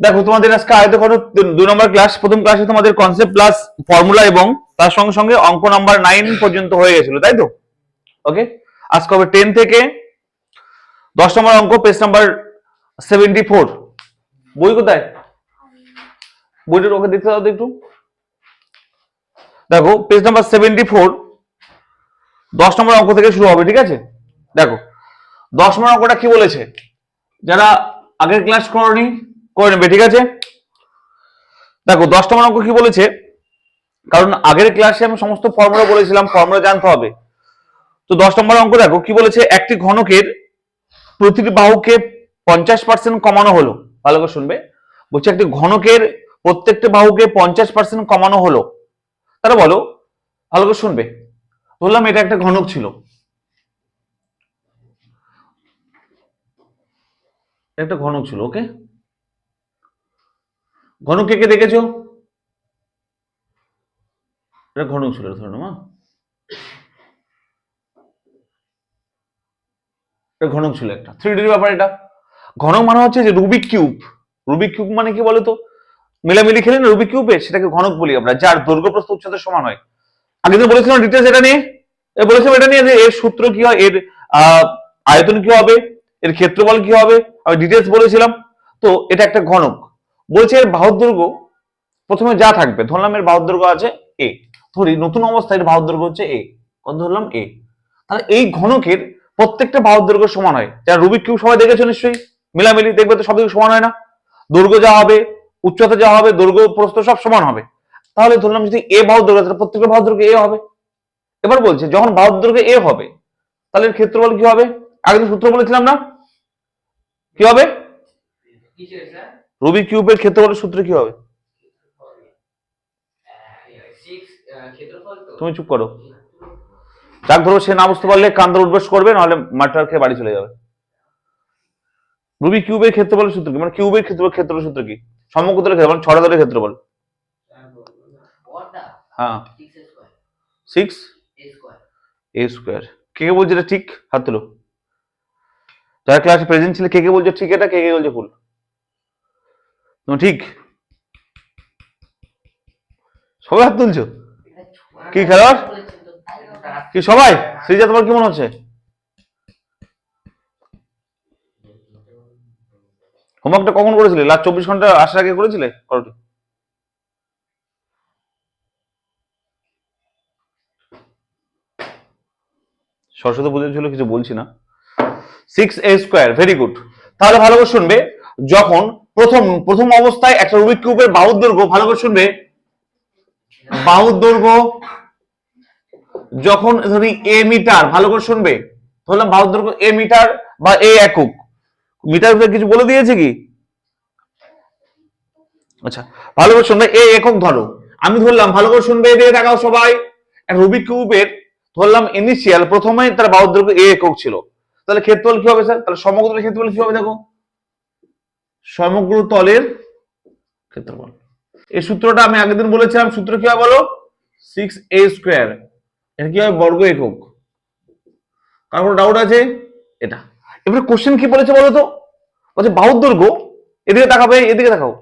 দেখো তোমাদের আজকে আয়তঘনক 2 নম্বর ক্লাস। প্রথম ক্লাসে তোমাদের কনসেপ্ট প্লাস ফর্মুলা এবং তার সঙ্গে সঙ্গে অঙ্ক নাম্বার 9 পর্যন্ত হয়ে গেছিল, তাই তো? ওকে, আজকে হবে 10 থেকে 10 নম্বর অঙ্ক, পেজ নাম্বার 74। বই কোথায়? বইটার ওকে দেখতে দাও তো একটু। দেখো পেজ নাম্বার 74, 10 নম্বর অঙ্ক থেকে শুরু হবে, ঠিক আছে? দেখো 10 নম্বর অঙ্কটা কি বলেছে, যারা আগের ক্লাস করনি করে নেবে, ঠিক আছে? দেখো 10 নম্বর অঙ্ক কি বলেছে, কারণ আগের ক্লাসে আমি সমস্ত ফর্মুলা বলেছিলাম, ফর্মুলা জানতে হবে। তো 10 নম্বর অঙ্ক দেখো কি বলেছে, একটি ঘনকের প্রতিটি বাহুকে 50% কমানো হলো। ভালো করে শুনবে, বলছে একটি ঘনকের প্রত্যেকটা বাহুকে 50% কমানো হলো। তাহলে বলো, ভালো করে শুনবে, বললাম এটা একটা ঘনক ছিল, একটা ঘনক ছিল। ওকে, ঘনক কে কে দেখেছো? এটা ঘনক ছিল, ধরে নাও এটা ঘনক ছিল, একটা 3D এর ব্যাপার। এটা ঘনক মানে হচ্ছে যে রুবিক কিউব। রুবিক কিউব মানে কি বলতো, মিলামিলি খেলে না রুবিক কিউবে, সেটাকে ঘনক বলি আমরা, যার দৈর্ঘ্য প্রস্থ উচ্চতার সমান হয়। আগে তো বলেছিলাম ডিটেলস এটা নিয়ে, বলেছিলাম এটা নিয়ে যে এর সূত্র কি হয়, এর আয়তন কি হবে, এর ক্ষেত্রফল কি হবে, আমি ডিটেলস বলেছিলাম। তো এটা একটা ঘনক, বলছে এর বাহুর দৈর্ঘ্য প্রথমে যা থাকবে, ধরলাম এর বাহুর দৈর্ঘ্য আছে এ, ধরি নতুন অবস্থায় এর বাহুর দৈর্ঘ্য হচ্ছে এ, কত ধরলাম এ। তাহলে এই ঘনকের প্রত্যেকটা বাহুর দৈর্ঘ্য সমান হয়। যারা রুবিক কিউব সবাই দেখেছো নিশ্চয়ই, মিলামিলি দেখবে তো সবদিকে সমান হয় না, দৈর্ঘ্য যা হবে, উচ্চতা যা হবে, দৈর্ঘ্য প্রস্থ সব সমান হবে। তাহলে ধরলাম যদি এ বাহুর দৈর্ঘ্য, তাহলে প্রত্যেকটা বাহুর দৈর্ঘ্য এ হবে। এবার বলছে যখন বাহুর দৈর্ঘ্য এ হবে, তাহলে এর ক্ষেত্রফল কি হবে? আগে তো সূত্র বলেছিলাম না, কি হবে? রুবিক কিউবের ক্ষেত্রফলের সূত্র কি হবে? তুমি চুপ করো, যাক ধরো সে না বুঝতে পারলে কান্দর উদ্বেশ করবে, নাহলে মাটার খেয়ে বাড়ি চলে যাবে। রুবিক কিউবের ক্ষেত্রফলের সূত্র কি, মানে কিউবের ক্ষেত্রফলের সূত্র কি? সমকোণের ক্ষেত্রফল, 6টা দলের ক্ষেত্রফল। হ্যাঁ, 6 a স্কয়ার। কে কে বলছে এটা ঠিক? হাত তুলো। যারা ক্লাসে প্রেজেন্ট ছিল, কে কে বলছে ঠিক এটা, কে কে বলছে ভুল? তুমি ঠিক সবাই হাত তুলছো? কি খেলোয়াড় কি সবাই? শ্রীজা তোমার কি মনে হচ্ছে? হোমওয়ার্কটা কখন করেছিলে? লাস্ট 24 ঘন্টা আসার আগে করেছিলে? করোটি সরস্বতী পুজো ছিল, কিছু বলছি না। 6a square, very good. তাহলে ভালো করে শুনবে, যখন প্রথম অবস্থায় একটা রুবিক কিউবের বাহুর দৈর্ঘ্য, ভালো করে শুনবে, বাহুর দৈর্ঘ্য যখন ধরি এ মিটার, ভালো করে শুনবে, ধরলাম বাহুর দৈর্ঘ্য এ মিটার বা এ একক, মিটার কিছু বলে দিয়েছে কি? আচ্ছা, ভালো করে শুনবে, এ একক ধরো, আমি ধরলাম, ভালো করে শুনবে, এদিকে তাকাও সবাই, রুবিক কিউবের ধরলাম ইনিশিয়াল প্রথমে তার বাহুর দৈর্ঘ্য এ একক ছিল। তাহলে ক্ষেত্রফল কি হবে স্যার? তাহলে সমগ্র তলের ক্ষেত্রফল কি হবে? দেখো, সমগ্র তলের ক্ষেত্রফল। এই সূত্রটা আমি আগের দিন বলেছিলাম, সূত্র কি হয় বলো? 6a square. এটা কি হয়? বর্গ একক। কার কোনো ডাউট আছে? এটা। এবারে কোশ্চেন কি বলেছে বলো তো, বলছে বাহুর দৈর্ঘ্য, এদিকে তাকাবে, এদিকে তাকাও,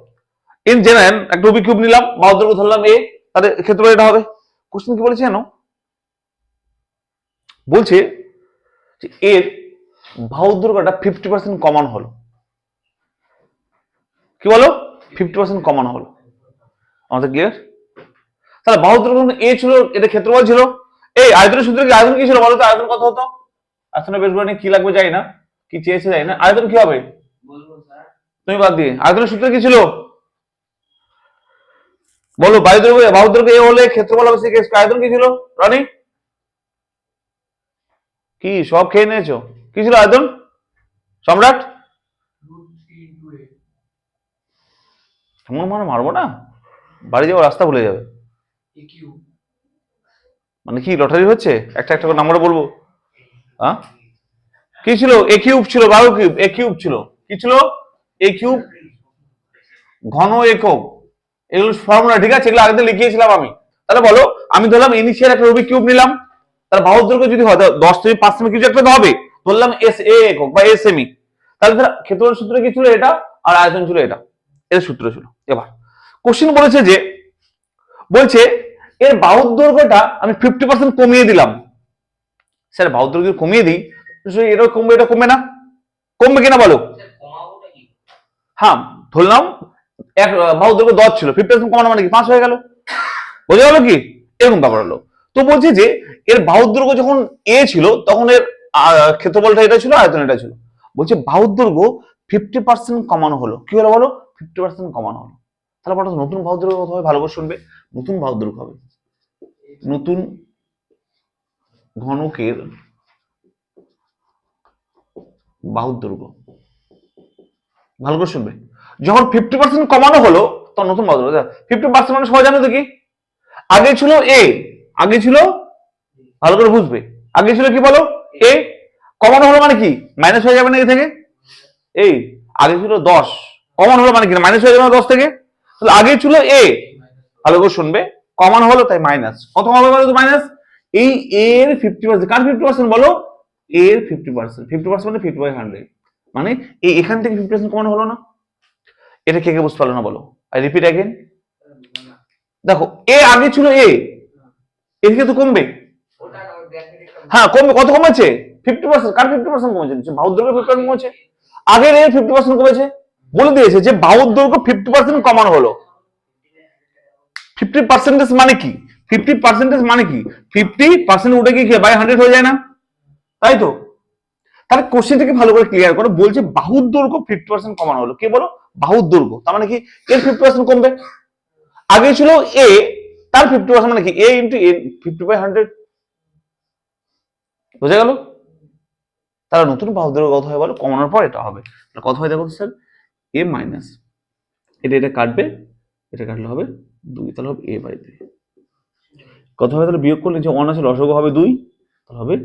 ইন জেনারেল একটা রুবিক কিউব নিলাম, বাহুর দৈর্ঘ্য ধরলাম এ, তাহলে ক্ষেত্রফল এটা হবে। কোশ্চেন কি বলেছে জানো? বলছে যে এর বাহুর দৈর্ঘ্যটা 50% কমান হলো। কি বলো? 50% কমান হলো। আমাদের ক্লিয়ার? তাহলে বাহুর দৈর্ঘ্য এ ছিল, এটা ক্ষেত্রফল ছিল। এই আয়তনের সূত্রে কি, আয়তন কি ছিল বলো তো? আয়তন কত হতো? আয়তনের বের করে কি লাগবে যাই না, কি চেয়েছে যাই না, আয়তন কি হবে তুমি বাদ দিয়ে, আয়তনের সূত্র কি ছিল বলো? বাহুর দৈর্ঘ্য এ হলে ক্ষেত্রফল হবে 6a স্কয়ার। আয়তন কি ছিল রনি? কি সব খেয়ে নিয়েছো? কি ছিল আয়তন সম্রাট? এমন মানে মারবো না, বাড়ি যাওয়ার রাস্তা ভুলে যাবে। মানে কি লটারি হচ্ছে? একটা একটা করে নাম্বার বলবো। হ্যাঁ, কি ছিল? এ কিউব ছিল, বাহু কিউব, এ কিউব ছিল। কি ছিল? এ কিউব, ঘন একক, এগুলো ফর্মুলা, ঠিক আছে? এগুলো আগে লিখিয়েছিলাম আমি। তাহলে বলো, আমি ধরলাম ইনিশিয়াল একটা রুবিক কিউব নিলাম, তার বাহুর দৈর্ঘ্য যদি হয় 10 থেকে 5 সেমি কিছু একটা তো হবে, ধরলাম এস এ একক বা এস সেমি। তাহলে ক্ষেত্রফল সূত্র কি ছিল? এটা, আর আয়তন ছিল এটা। এর সূত্র ছিল। এবার কোশ্চেন বলেছে যে বলছে এর বাহুর দৈর্ঘ্যটা আমি 50% কমিয়ে দিলাম। স্যার বাহুর দৈর্ঘ্য কমিয়ে দিই, এটা কমবে, এটা কমবে না? কমবে কিনা বলো? হ্যাঁ, ধরলাম এক বাহুর দৈর্ঘ্য 10 ছিল, 50% কমানো মানে কি 5 হয়ে গেল। বোঝা গেল কি? এরকম ব্যাপার হলো। তো বলছে যে এর বাহুর দৈর্ঘ্য যখন এ ছিল তখন এর ক্ষেত্রফলটা এটা ছিল, আয়তন এটা ছিল। বলছে বাহুর দৈর্ঘ্য 50% কমানো হলো। কি হলো বলো? 50% কমানো হলো। তাহলে বলো নতুন বাহুর দৈর্ঘ্য কত হবে? ভালো করে শুনবে। নতুন বাহুর দৈর্ঘ্য হবে, নতুন ঘনকের বাহুর দৈর্ঘ্য, ভালো করে শুনবে, যখন 50% কমানো হলো তখন নতুন বাহুর দৈর্ঘ্য। 50% মানে সবাই জানো তো কি? আগে ছিল এ, আগে ছিল, ভালো করে বুঝবে, আগে ছিল কি বলো? এ। কমানো হলো মানে কি? মাইনাস হয়ে যাবে না এ থেকে? এই আগে ছিল 10, কমানো হলো মানে কি? মাইনাস হয়ে যাবে না 10 থেকে? তাহলে আগে ছিল এ, ভালো করে শুনবে, কমানো হলো তাই মাইনাস। কত হবে বলো তো? মাইনাস। এই এর 50%, কার 50% বলো? এর 50%। 50% মানে 50/100, মানে এই এখান থেকে 50% কমানো হলো না? এটা কে কে বুঝতে পারলো না বলো? I repeat again. দেখো এ আগে ছিল এ, এর থেকে তো কমবে। হ্যাঁ কমবে। কত কমেছে? 50%। কার 50% কমেছে? বাহুর দৈর্ঘ্য 50% কমেছে। আগের এর 50% কমেছে। বলে দিয়েছে যে বাহুর দৈর্ঘ্য 50% কমানো হলো। 50% মানে কি? 50% মানে কি? 50% উঠে গিয়ে বাই 100 হয়ে যায় না? তাই তো। তাহলে কোশ্চেনটাকে ভালো করে ক্লিয়ার করো। বলছে বাহুর দৈর্ঘ্য 50% কমানো হলো। কি বলো? বাহুর দৈর্ঘ্য, তার মানে কি এর 50% কমবে। আগে ছিল এ, তার 50% মানে কি এ ইন্টু এ, 50/100। বুঝা গেল? তাহলে নতুন বাহুর দৈর্ঘ্য কত হয় বলো? কমানোর পর এটা হবে। কত হয় দেখো স্যার? এ মাইনাস, এটা কাটবে, এটা কাটলে হবে 2, তাহলে হবে a/2। কত হবে তাহলে? বিয়োগ করলে যে 1 আছে লসাগু হবে 2, তাহলে হবে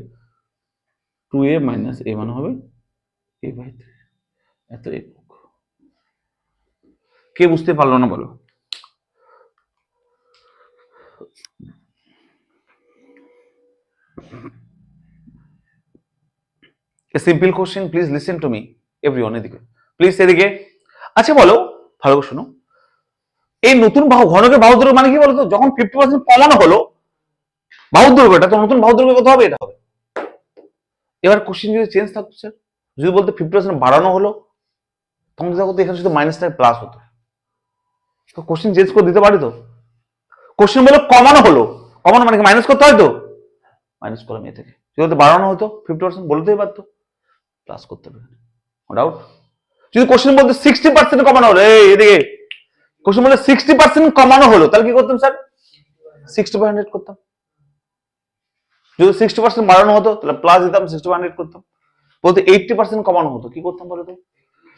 2a মাইনাস a, মানে হবে a/3। এত একক। কে বুঝতে পারলো না বলো? A simple question, please listen to me everyone, এদিকে প্লিজ, এদিকে। আচ্ছা বলো, ভালো করে শোনো, এই নতুন বাহু ঘনকের বাহুর দৈর্ঘ্য মানে কি বলতো? যখন 50% কমানো হলো বাহুর দৈর্ঘ্যটা, তো নতুন বাহুর দৈর্ঘ্য কত হবে? এটা হবে। এবার কোশ্চেন যদি চেঞ্জ থাকতো স্যার, যদি বলতে 50% বাড়ানো হলো, তখন দেখো তো এখানে শুধু মাইনাস টাইপ প্লাস হতো। তো কোশ্চেন চেঞ্জ করে দিতে পারি তো? কোশ্চেন বলে কমানো হলো, কমানো মানে কি মাইনাস করতে হয় তো? মাইনাস করলাম এ থেকে। যদি বাড়ানো হতো 50% বলতেই পারতো, প্লাস করতে হবে। ডাউট? যদি কোশ্চেন বলতে 60% কমানো হলো, এই এদিকে কোশ্চেন বলে 60% কমানো হলো, তাহলে কি করতাম স্যার? 60/100 করতাম। যদি 60% বাড়ানো হতো তাহলে প্লাস দিতাম, 60/100 করতাম। বলতে 80% কমানো হতো, কি করতাম বলো তো?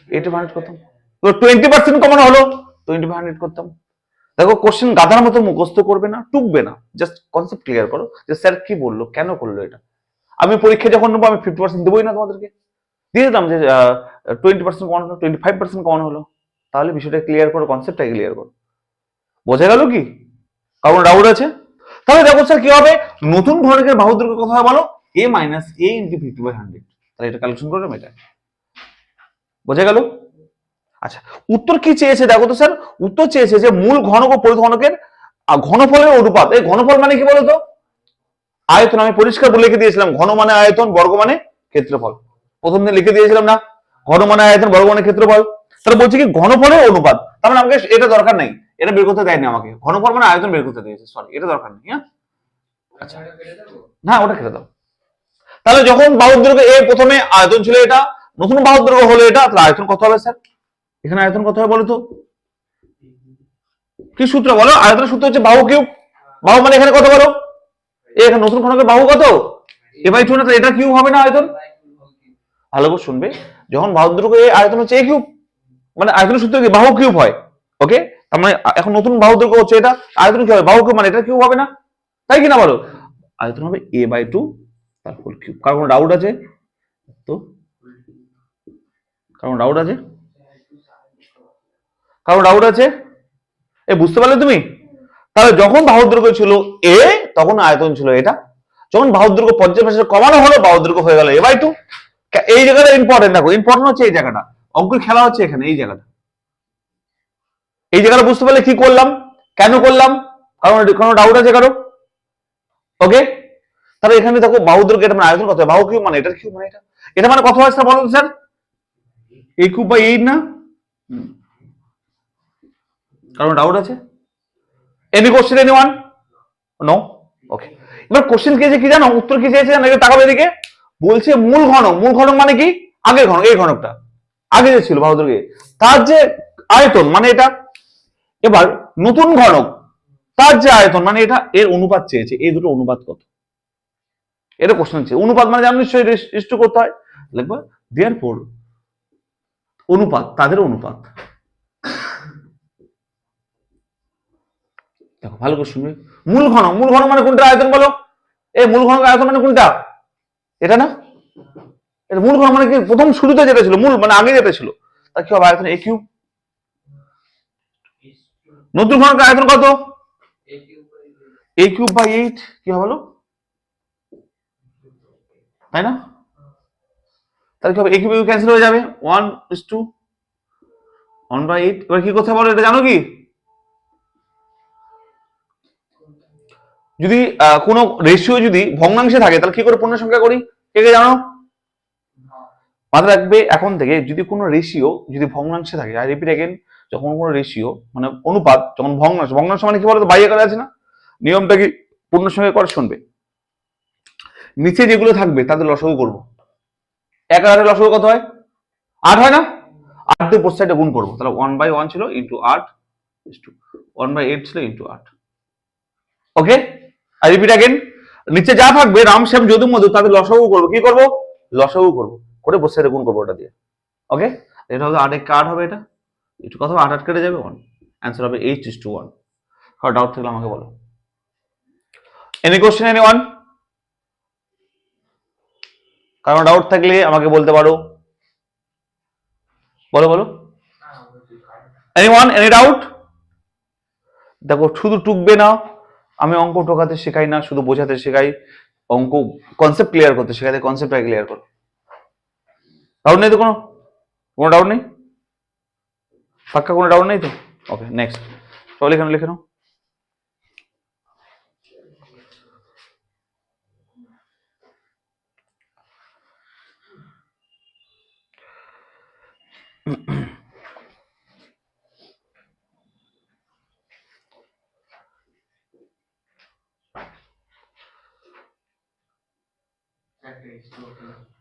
80/100 করতাম। তো 20% কমানো হলো, 20/100 করতাম। দেখো কোশ্চেন গাধার মতো মুখস্থ করবে না, টুকবে না, জাস্ট কনসেপ্ট ক্লিয়ার করো যে স্যার কি বললো, কেন করলো এটা। আমি পরীক্ষা যখন নেবো আমি 50% দেবোই না তোমাদেরকে, দিয়ে দিতাম যে 20% কমানো হলো, 25% কমানো হলো। তাহলে বিষয়টা ক্লিয়ার করো, কনসেপ্টটা ক্লিয়ার করো। বোঝা গেল কি? কারণ ডাউট আছে? তাহলে দেখো স্যার কি হবে? নতুন ঘনকের বাহুর দৈর্ঘ্য কত হয় বলো? a minus a into 50/100। তাহলে এটা ক্যালকুলেশন করলাম, এটা বোঝা গেল? আচ্ছা, উত্তর কি চেয়েছে দেখো তো স্যার। উত্তর চেয়েছে যে মূল ঘনক ও পরিঘনকের ঘনফলের অনুপাত। এই ঘনফল মানে কি বলতো? আয়তন। আমি পরিষ্কার বলে লিখে দিয়েছিলাম, ঘন মানে আয়তন, বর্গ মানে ক্ষেত্রফল। প্রথম দিন লিখে দিয়েছিলাম না? ঘন মানে আয়তন, বর্গ মানে ক্ষেত্রফল। তাহলে বলছে কি ঘনফলের অনুপাত, তার মানে আমাকে এটা দরকার নাই, এটা বের করতে দেয়নি আমাকে। ঘনফল মানে আয়তন বের করতে দিয়েছে, সরি এটা দরকার নেই। হ্যাঁ আচ্ছা, না ওটা কেটে দাও। তাহলে যখন বাহুর দৈর্ঘ্য এ, প্রথমে আয়তন ছিল এটা, নতুন বাহুর দৈর্ঘ্য হলো এটা, তাহলে আয়তন কত হবে স্যার? এখানে আয়তন কত হবে বলো তো? কি সূত্র বলো? আয়তনের সূত্র হচ্ছে বাহু কিউব। বাহু মানে এখানে কত বলো? এখানে নতুন ঘনকের বাহু কত? a/2 না? এটা কিউব হবে না আয়তন? ভালো করে শুনবে, যখন বাহুর দৈর্ঘ্য এ, আয়তন হচ্ছে a কিউব, মানে আয়তনের সূত্র কি বাহু কিউব হয়। ওকে, তার মানে এখন নতুন বাহু দৈর্ঘ্য হচ্ছে এটা, আয়তন কি হবে? বাহু কিউব, মানে এটা কিউব হবে না? তাই কি না বলো? আয়তন হবে a/2 তার হোল কিউব। কার কোনো ডাউট আছে তো? কারণ ডাউট আছে? কারণ ডাউট আছে? এ বুঝতে পারলে তুমি? তাহলে যখন বাহুর দৈর্ঘ্য ছিল এ, তখন আয়তন ছিল এটা। যখন বাহুর দৈর্ঘ্য 50% কমানো হলো, বাহুর দৈর্ঘ্য হয়ে গেল a/2। এই জায়গাটা ইম্পর্টেন্ট, দেখো ইম্পর্টেন্ট হচ্ছে এই জায়গাটা, অঙ্কের খেলা হচ্ছে এখানে, এই জায়গাটা। এই জায়গাটা বুঝতে পারলে কি করলাম, কেন করলাম, কারণ কোনো ডাউট আছে কারো? ওকে, তাহলে এখানে দেখো বাহুদের এটা মানে আয়তন কত, বাহু কিউব মানে এটার কিউব মানে এটা, এটা মানে কত হয় স্যার বলো স্যার? a কিউব বাই 8 না? কারণ ডাউট আছে? Any question anyone? নো? ওকে, এবার কোশ্চেন কি কি জানো, উত্তর কি চেয়েছে জানো? এটা তাকাবে এদিকে, বলছে মূল ঘনক, মূল ঘনক মানে কি? আগের ঘনক, এই ঘনকটা আগে যে ছিল বাহুদুর্গে, তার যে আয়তন মানে এটা। এবার নতুন ঘনক, তার যে আয়তন মানে এটা, এর অনুপাত চেয়েছে, এই দুটো অনুপাত কত, এটা কোশ্চেন চেয়ে। অনুপাত মানে জানো নিশ্চয়ই, ইস্টু করতে হয়, লিখবো দেয়ারফর অনুপাত, তাদের অনুপাত। দেখো ভালো করে শুনবে, মূল ঘনক, মূল ঘনক মানে কোনটা আয়তন বলো? এই মূল ঘনক আয়তন মানে কোনটা? এটা না? এটা মূল ঘনক মানে কি, প্রথম শুরুতে যেটা ছিল, মূল মানে আগে যেটা ছিল, তার কি হবে আয়তন a কিউব। নতুন ঘনকের আয়তন কত? a কিউব বাই 8, কি হবে বলো? তাই না? তাহলে কি হবে, a কিউব ক্যান্সেল হয়ে যাবে, 1:1/8। এবার কি করতে বলো, এটা জানো কি? যদি কোনো রেশিও যদি ভগ্নাংশে থাকে তাহলে কি করে পূর্ণ সংখ্যা করি, কে কে জানো? মাথায় রাখবে এখন থেকে, যদি কোনো রেশিও যদি ভগ্নাংশে থাকে, আই রিপিট अगेन, যখন কোনো রেশিও মানে অনুপাত যখন ভগ্নাংশ, ভগ্নাংশ মানে কি বলতো, বাই আকারে আছে না, নিয়মটা কি পূর্ণ সংখ্যা করে শুনবে, নিচে যেগুলো থাকবে তাদের লসাগু করব। 1 আর 8 লসাগু কত হয়? 8 হয় না? 8 দিয়ে বোথ সাইডে গুণ করবো, তাহলে 1/1 ছিল ইন্টু 8 1/8 ছিল into 8। Okay, I repeat again, নিচে যা থাকবে রাম শ্যাম যদু মধু তাদের লসাগু করবো, কি করবো? লসাগু করবো, করে বোথ সাইডে গুণ করবো ওটা দিয়ে। ওকে, এটা হবে 8 কাট হবে, এটা একটু কত, 8 8 কেটে যাবে 1, অ্যান্সার হবে 8:1। কারো ডাউট থাকলে আমাকে বলো। Any question anyone? কারো ডাউট থাকলে আমাকে বলতে পারো, বলো বলো। Anyone, any doubt? দেখো শুধু টুকবে না, আমি অঙ্ক টোকাতে শেখাই না, শুধু বোঝাতে শেখাই, অঙ্ক কনসেপ্ট ক্লিয়ার করতে শেখাতে, কনসেপ্টটা ক্লিয়ার করো। ডাউট নেই তো কোনো? কোনো ডাউট নেই? পাক্কা কোনো ডাউট নেই তো? ওকে, নেক্সট সবাই এখানে লিখে নাও।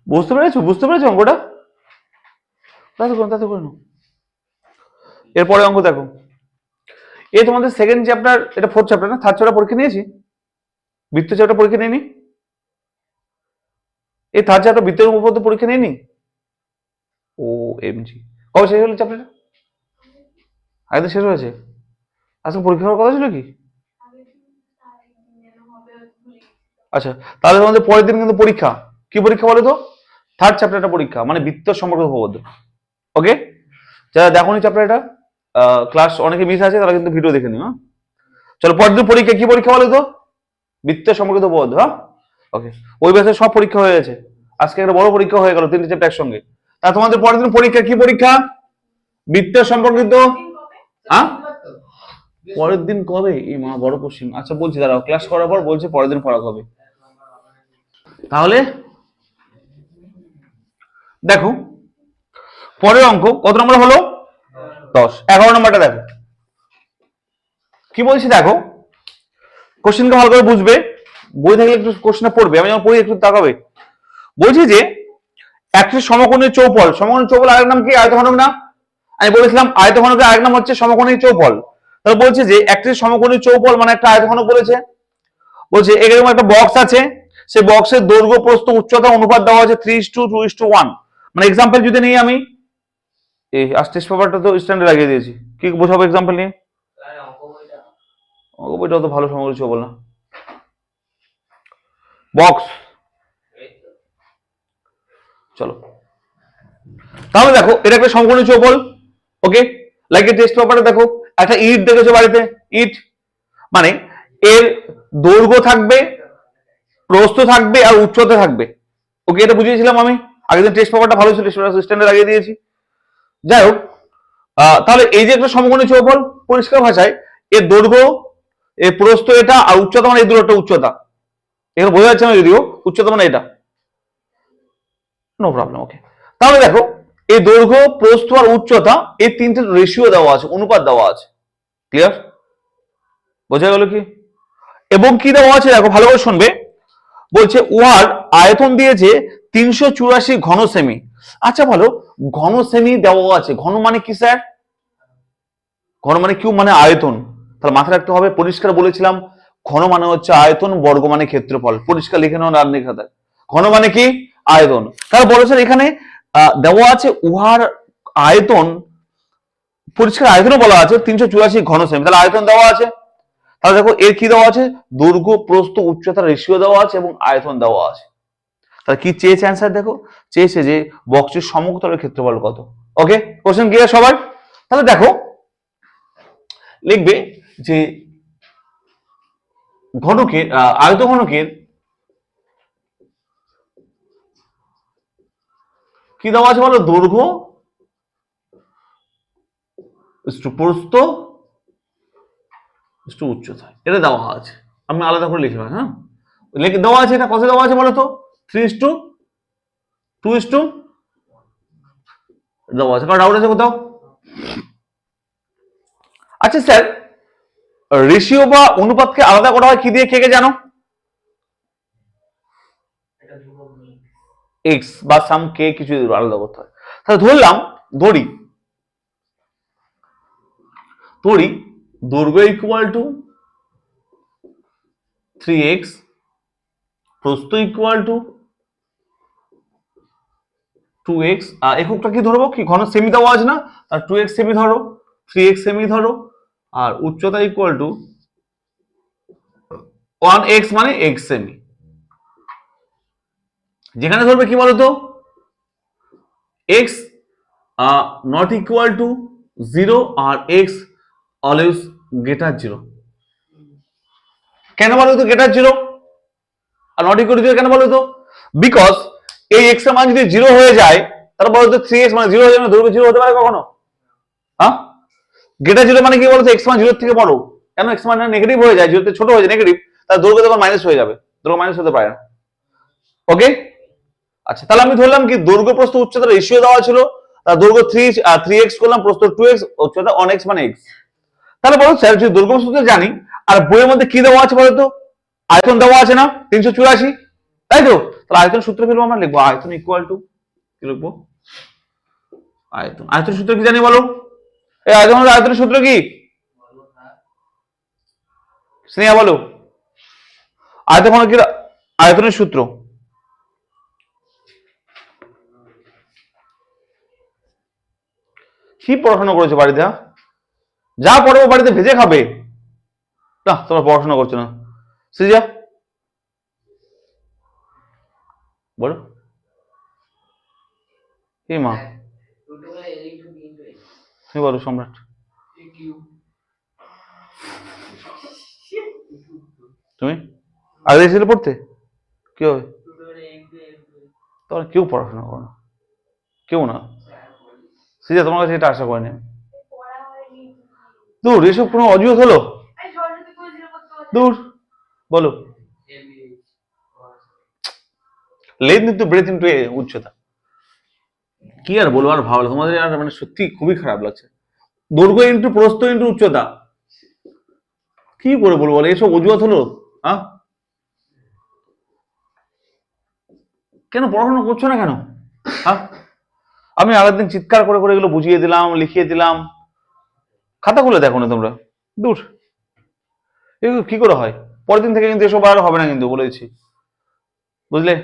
বুঝতে পেরেছো, বুঝতে পেরেছো অঙ্কটা? তাতে করো, তাতে করে নাও। এরপরে অঙ্ক দেখো, এই তোমাদের সেকেন্ড চ্যাপ্টার, এটা 4th চ্যাপ্টার না, 3rd চ্যাপ্টার পরীক্ষা নিয়েছি, বৃত্ত চ্যাপ্টার পরীক্ষা নেয়নি, এই 3rd চ্যাপ্টার বৃত্তের উপর তো পরীক্ষা নেয়নি। ও এমজি, কবে শেষ হলো চ্যাপ্টারটা? আগে তো শেষ হয়েছে, আজকে পরীক্ষা হওয়ার কথা ছিল কি? আচ্ছা, তাহলে তোমাদের পরের দিন কিন্তু পরীক্ষা, কি পরীক্ষা বলো তো? 3rd চ্যাপ্টারটা পরীক্ষা, মানে বৃত্ত সম্পর্ক উপপাদ্য। ওকে, যারা দেখোনি চ্যাপ্টার, এটা ক্লাস অনেকে মিস আছে, তারা কিন্তু ভিডিও দেখে নিও। হ্যাঁ, চলো পরের দিন পরীক্ষা, কি পরীক্ষা বলো তো? বৃত্ত সম্পর্কিত উপপাদ্য। হ্যাঁ, ওকে, ওই ব্যাচে সব পরীক্ষা হয়ে গেছে, আজকে একটা বড় পরীক্ষা হয়ে গেল 3টে চ্যাপ্টার একসঙ্গে। তা তোমাদের পরের দিন পরীক্ষা, কি পরীক্ষা? বৃত্ত সম্পর্কিত। হ্যাঁ, পরের দিন কবে? এই মা বড় কোশ্চেন। আচ্ছা বলছি, দাঁড়াও, ক্লাস করার পর বলছে পরের দিন পড়া কবে। তাহলে দেখো পরের অঙ্ক কত নম্বর হলো? 10। 11 নম্বরটা দেখো কি বলছি, দেখো কোশ্চেনটা ভালো করে বুঝবে, বই থাকলে একটু কোশ্চেনটা পড়বে, আমি যখন পড়ি একটু তাকাবে। বলছি যে একটি সমকোণী চৌপল, সমকোণী চৌপল আরেক নাম কি? আয়তঘনক না? আমি বলেছিলাম আয়তঘনকের আরেক নাম হচ্ছে সমকোণী চৌপল। তাহলে বলছে যে একটি সমকোণী চৌপল মানে একটা আয়তঘনক বলেছে। বলছে এরকম একটা বক্স আছে, সেই বক্সের দৈর্ঘ্য প্রস্থ উচ্চতা অনুপাত দেওয়া আছে 3:2:1। মানে এক্সাম্পল যদি নেই আমি, এই টেস্ট পেপারটা তো স্ট্যান্ডে লাগিয়ে দিয়েছি, কি বোঝাবো এক্সাম্পল নিয়ে? বইটা তো ভালো সমকোণী চৌপল না, বক্স। চলো তাহলে দেখো এটা একটা সমকোণী চৌপল। ওকে, লাইক টেস্ট পেপারে দেখো একটা ইট দেখেছো বাড়িতে, ইট মানে এর দৈর্ঘ্য থাকবে, প্রস্থ থাকবে আর উচ্চতা থাকবে। ওকে, এটা বুঝিয়েছিলাম আমি আগের দিন, টেস্ট পেপারটা ভালো ছিল, স্ট্যান্ডে লাগিয়ে দিয়েছি। যাই হোক, তাহলে এই যে একটা সমকোণী চৌবল, পরিষ্কার ভাষায় এর দৈর্ঘ্য, এর প্রস্থ এটা, আর উচ্চতা মানে এই দুটো একটা উচ্চতা, এখানে বোঝা যাচ্ছে না যদিও, উচ্চতা মানে এটা, নো প্রবলেম, ওকে। তাহলে দেখো এই দৈর্ঘ্য, প্রস্থ আর উচ্চতা এই তিনটে রেশিও দেওয়া আছে, অনুপাত দেওয়া আছে, ক্লিয়ার? বোঝা গেল কি? এবং কি দেওয়া আছে দেখো ভালো করে শুনবে, বলছে উহার আয়তন দিয়েছে 384 ঘন সেমি। আচ্ছা ভালো, ঘন সেমি দেওয়া আছে, ঘন মানে কি স্যার? ঘন মানে কিউব মানে আয়তন, তাহলে মাথায় রাখতে হবে, পরিষ্কার বলেছিলাম ঘন মানে হচ্ছে আয়তন, বর্গ মানে ক্ষেত্রফল, পরিষ্কার লিখে নেওয়া রান্নি খাতায়, ঘন মানে কি আয়তন। তাহলে বলো স্যার এখানে দেওয়া আছে উহার আয়তন, পরিষ্কার আয়তনও বলা আছে 384 ঘন সেমি, তাহলে আয়তন দেওয়া আছে। তাহলে দেখো এর কি দেওয়া আছে, দৈর্ঘ্য, প্রস্থ, উচ্চতার রেশিও দেওয়া আছে এবং আয়তন দেওয়া আছে। তাহলে কি চেয়েছে অ্যান্সার দেখো, চেয়েছে যে বক্সের সমতলের ক্ষেত্রফল কত। ওকে, কোশ্চেন ক্লিয়ার সবার? তাহলে দেখো লিখবে যে ঘনকের আয়তঘনকের কি দেওয়া আছে বলো, দৈর্ঘ্য, প্রস্থ, উচ্চতা, এটা দেওয়া আছে। আমি আলাদা করে লিখলাম, হ্যাঁ লিখে দেওয়া আছে, এটা কত দেওয়া আছে বলো তো, 3:2 দেওয়া আছে, কারণ ডাউট আছে কোথাও? আচ্ছা স্যার, রেশিও বা অনুপাতকে আলাদা করা হয় কি দিয়ে, কে কে জানো? এক্স বা সাম কে কিছু আলাদা করতে হয়। তাহলে ধরলাম, ধরি দৈর্ঘ্য ইকুয়াল টু 3x, প্রস্থ ইকুয়াল টু 2x, এককটা কি ধরবো, কি ঘন সেমি দেওয়া আছে না, তার 2x সেমি ধরো, 3x সেমি ধরো, আর উচ্চতা ইকুয়াল টু 1x মানে x সেমি। যেখানে ধরবে কি বলতো, x নট ইকুয়াল টু 0 আর x অলওয়েজ গ্রেটার 0। কেন বলো তো গ্রেটার 0 আর নট ইকুয়াল টু 0 কেন বলো তো? বিকজ এই x এর মান যদি 0 হয়ে যায়, তাহলে বলো তো 3x মানে 0 হয়ে যাবে না, দৈর্ঘ্য 0 হতে পারে কখনো? হ্যাঁ, গ্রেটার 0 মানে কি বলতো, x মান 0 থেকে বড়, কেন x মান নেগেটিভ হয়ে যায়, 0 থেকে ছোট হয়ে যায় নেগেটিভ, তাহলে দৈর্ঘ্য তখন মাইনাস হয়ে যাবে, দৈর্ঘ্য মাইনাস হতে পারে না। ওকে, আচ্ছা তাহলে আমি ধরলাম কি দৈর্ঘ্য, প্রস্থ, উচ্চতা রেশিও দেওয়া ছিল, তার দৈর্ঘ্য 3x করলাম, প্রস্থ 2x, উচ্চতা 1x মানে x। তাহলে বলো স্যার যদি দৈর্ঘ্য প্রস্থ জানি, আর বইয়ের মধ্যে কি দেওয়া আছে বলতো, আয়তন দেওয়া আছে না 384, তাই তো? তাহলে আয়তন সূত্র ফেলবো, আমরা লিখবো আয়তন ইকুয়াল টু, কি লিখবো, আয়তন সূত্র কি জানি বলো, এই আয়তনের সূত্র কি স্নেহা বলো, আয়তঘনকের আয়তনের সূত্র কি? পড়াশোনা করেছো বাড়িতে? যা পড়বো বাড়িতে ভেজে খাবে না, তোমরা পড়াশোনা করছো না। সৃজা বলো, কি মা তুমি বলো, সম্রাট তুমি আগে ছিল পড়তে, কি হবে? তোমার কেউ পড়াশোনা করো না, কেউ না। সৃজা তোমার কাছে এটা আশা করিনি। দূর, এসব কোনো অজুহাত হলো? দূর, বলো। লেন্থ ইনটু ব্রেথ ইনটু উচ্চতা, কি আর বলবো, আর ভালো তোমাদের আর মানে সত্যি খুবই খারাপ লাগছে। দৈর্ঘ্য ইনটু প্রস্থ ইনটু উচ্চতা, কি করে বলবো বলো, এসব অজুহাত হলো? হ্যাঁ, কেন পড়াশোনা করছো না কেন? হ্যাঁ, আমি আগের দিন চিৎকার করে করে এগুলো বুঝিয়ে দিলাম, লিখিয়ে দিলাম, খাতা খুলে দেখো না তোমরা। দূর, এগুলো কি করে হয়? পরের দিন থেকে কিন্তু এসব আর হবে না কিন্তু, বলেছি, বুঝলে?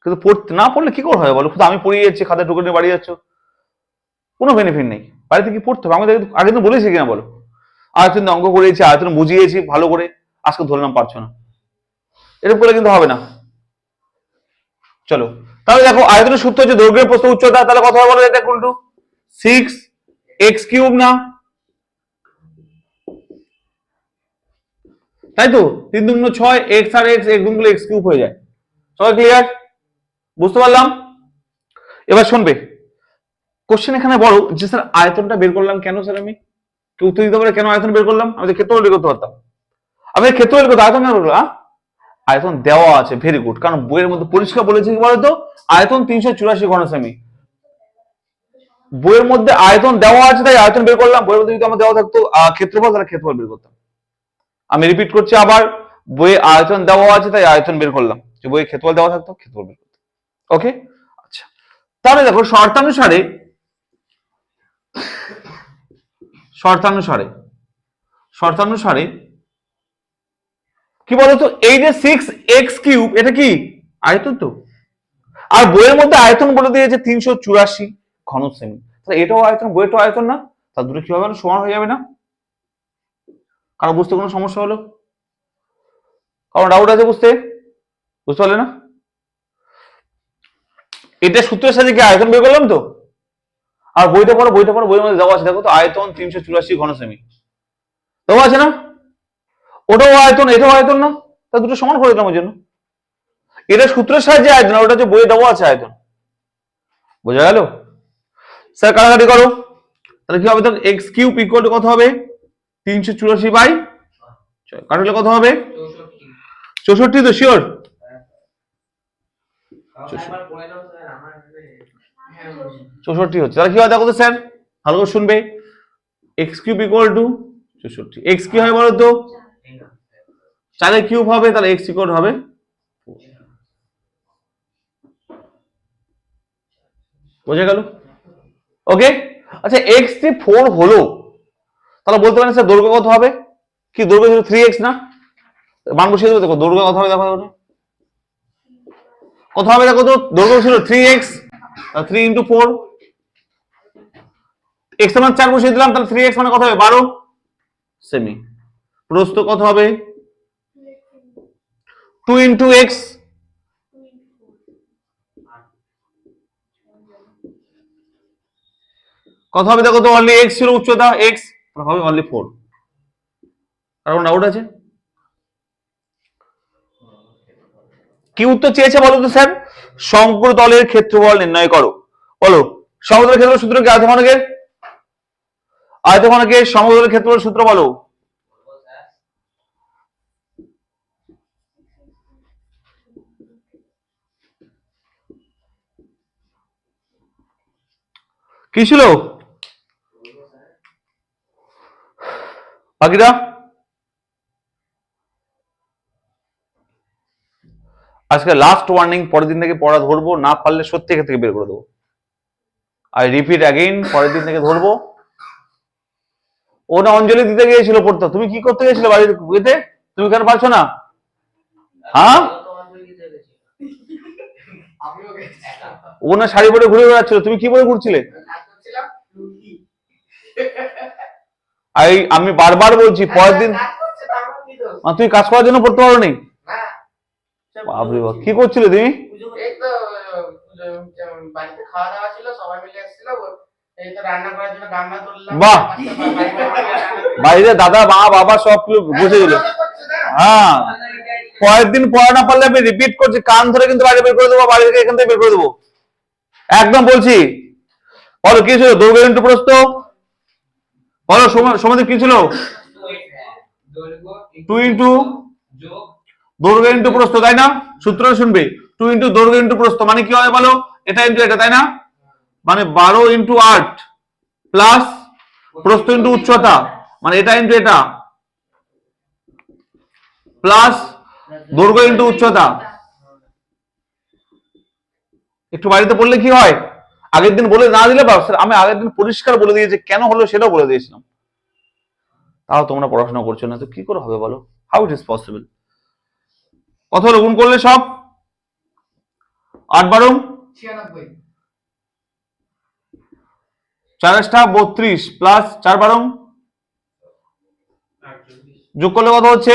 কিন্তু পড়তে না পড়লে কি করে হয় বলো? শুধু আমি পড়িয়ে যাচ্ছি, খাতা টুকু নিয়ে বাড়ি যাচ্ছ, কোনো বেনিফিট নেই। বাড়িতে কি পড়তে হবে? আমি আগে তো বলেছি কিনা বলো, আয়তন অঙ্ক করেছি, আয়তন বুঝিয়েছি ভালো করে, আজকে ধরলাম পারছো না, এরকম করলে কিন্তু হবে না। চলো তাহলে দেখো, আয়তনের সূত্র হচ্ছে দৈর্ঘ্যের প্রস্থ উচ্চতা, তাহলে কথা বলো এটা কোনটু 6x³ না, তাই তো? 3 দুগুণ 6, x আর x, এক গুণ করলে x³ হয়ে যায়। সবাই ক্লিয়ার? বুঝতে পারলাম? এবার শুনবে, কোশ্চেন এখানে বড় যে স্যার আয়তনটা বের করলাম কেন স্যার? আমি কেউ উত্তর দিতে পারে কেন আয়তন বের করলাম? আমি তো ক্ষেত্রফল বের করতে পারতাম। আমি ক্ষেত্রফল বের করতে, আয়তন কেন বের করলাম? আয়তন দেওয়া আছে, ভেরি গুড, কারণ বইয়ের মধ্যে পরিষ্কার বলেছে কি বলতো, আয়তন 384 ঘন সেমি। বইয়ের মধ্যে আয়তন দেওয়া আছে তাই আয়তন বের করলাম। বইয়ের মধ্যে যদি আমার দেওয়া থাকতো ক্ষেত্রফল, তাহলে ক্ষেত্রফল বের করতাম। আমি রিপিট করছি আবার, বইয়ে আয়তন দেওয়া আছে তাই আয়তন বের করলাম, যে বইয়ে ক্ষেত্রফল দেওয়া থাকতো ক্ষেত্রফল বের করতাম। ওকে, আচ্ছা, তাহলে দেখো শর্তানুসারে শর্তানুসারে শর্তানুসারে কি বলতো, এই যে 6x³ এটা কি আয়তন তো, আর বইয়ের মধ্যে আয়তন বলে দিয়েছে 384 ঘন সেমি, তাহলে এটাও আয়তন, বইটাও আয়তন না? তার দুটো কি হবে না, সমান হয়ে যাবে না? কারণ বুঝতে কোনো সমস্যা হলো? কারণ ডাউট আছে বুঝতে পারলে না? এটা সূত্রের সাথে কি আয়তন বের করলাম তো। আর বইটা পড়ো, বইয়ের মধ্যে দেওয়া আছে, দেখো তো আয়তন 384 ঘন সেমি দেওয়া আছে না? ওটাও আয়তন, এটাও আয়তন না? তা দুটো সমান করে দিলাম ওই জন্য। এটা সূত্রের সাহায্যে আয়তন, ওটা হচ্ছে বইয়ে দেওয়া আছে আয়তন। বোঝা গেল? স্যার কাটাকাটি করো, তাহলে কি হবে? x³ ইকুয়াল টু কত হবে? 384/6। কাটলে কত হবে? 64 তো শিওর? 64 হচ্ছে। তাহলে কি হয় দেখো তো স্যার, ভালো করে শুনবে, x³ ইকুয়াল টু 64। x কি হয় বলো তো? 4 কিউব হবে, তাহলে x ইকুয়াল হবে। বোঝা গেল? ওকে, আচ্ছা x যে 4 হলো, তাহলে বলতে পারেন স্যার দৈর্ঘ্য কত হবে? কি দৈর্ঘ্য ছিল 3x না? মান বসিয়ে দেবো, দেখো দৈর্ঘ্য কত হবে, দেখো কত হবে, দেখো তো দৈর্ঘ্য ছিল 3x, 3 × 4, x এর মান 4 বসিয়ে দিলাম, তাহলে 3x মানে কত হবে? 12 সেমি। প্রস্থ কত হবে? 2 × x, কত হবে দেখো তো? অনলি x ছিল উচ্চতা, x হবে অনলি 4। কারণ ডাউট আছে? কি উত্তর চেয়েছে বলো তো স্যার? সমগ্রতলের ক্ষেত্রফল নির্ণয় করো। বলো, সমগ্রতলের ক্ষেত্রফল সূত্র কি? আয়তঘনকের সমগ্রতলের ক্ষেত্রফল সূত্র বলো। কি ছিল বাকিটা? আজকে লাস্ট ওয়ার্নিং, পরের দিন থেকে পড়া ধরবো, না পারলে সত্যি এখান থেকে বের করে দেবো। আই রিপিট অ্যাগেইন, পরের দিন থেকে ধরবো। ও না অঞ্জলি দিতে গিয়েছিল পড়তে, তুমি কি করতে গেছিলে বাড়িতে? তুমি কেন পারছো না? হ্যাঁ, ও না শাড়ি পরে ঘুরে বেড়াচ্ছিল, তুমি কি পরে ঘুরছিলে? আমি বারবার বলছি পরের দিন। তুমি কাজ করার জন্য পড়তে পারো নি? বাপরে বাপ, কি করছিলে তুমি? বাহ, বাইরে দাদা মা বাবা সব বসে ছিল। হ্যাঁ, পরের দিন পড়া না পারলে আমি রিপিট করছি, কান ধরে কিন্তু বাইরে বের করে দেবো, বাড়ি থেকে এখান থেকে বের করে দেবো, একদম বলছি। বলো কি ছিল? দৈর্ঘ্য ইন্টু প্রস্থ। বলো সমাধি কি ছিল? 2 ইন্টু দৈর্ঘ্য ইন্টু প্রস্থ, তাই না? সূত্র শুনবে, 2 ইন্টু দৈর্ঘ্য ইন্টু প্রস্থ মানে কি হয় বলো? এটা ইন্টু এটা, তাই না? মানে 12 ইন্টু 8 প্লাস প্রস্থ ইন্টু উচ্চতা, মানে এটা ইন্টু এটা প্লাস দৈর্ঘ্য ইন্টু উচ্চতা। একটু বাড়িতে পড়লে কি হয়? আগের দিন বলে না দিলে আমি আগের দিন পরিষ্কার বলে দিয়েছি, কেন হলো সেটাও বলে দিয়েছিলাম, তাও তোমরা পড়াশোনা করছো না, তো কি করে হবে বলো? How it is possible? কত হলো গুণ করলে সব? 8 12 96, 4 32 প্লাস 4 12 যোগ করলে কত হচ্ছে?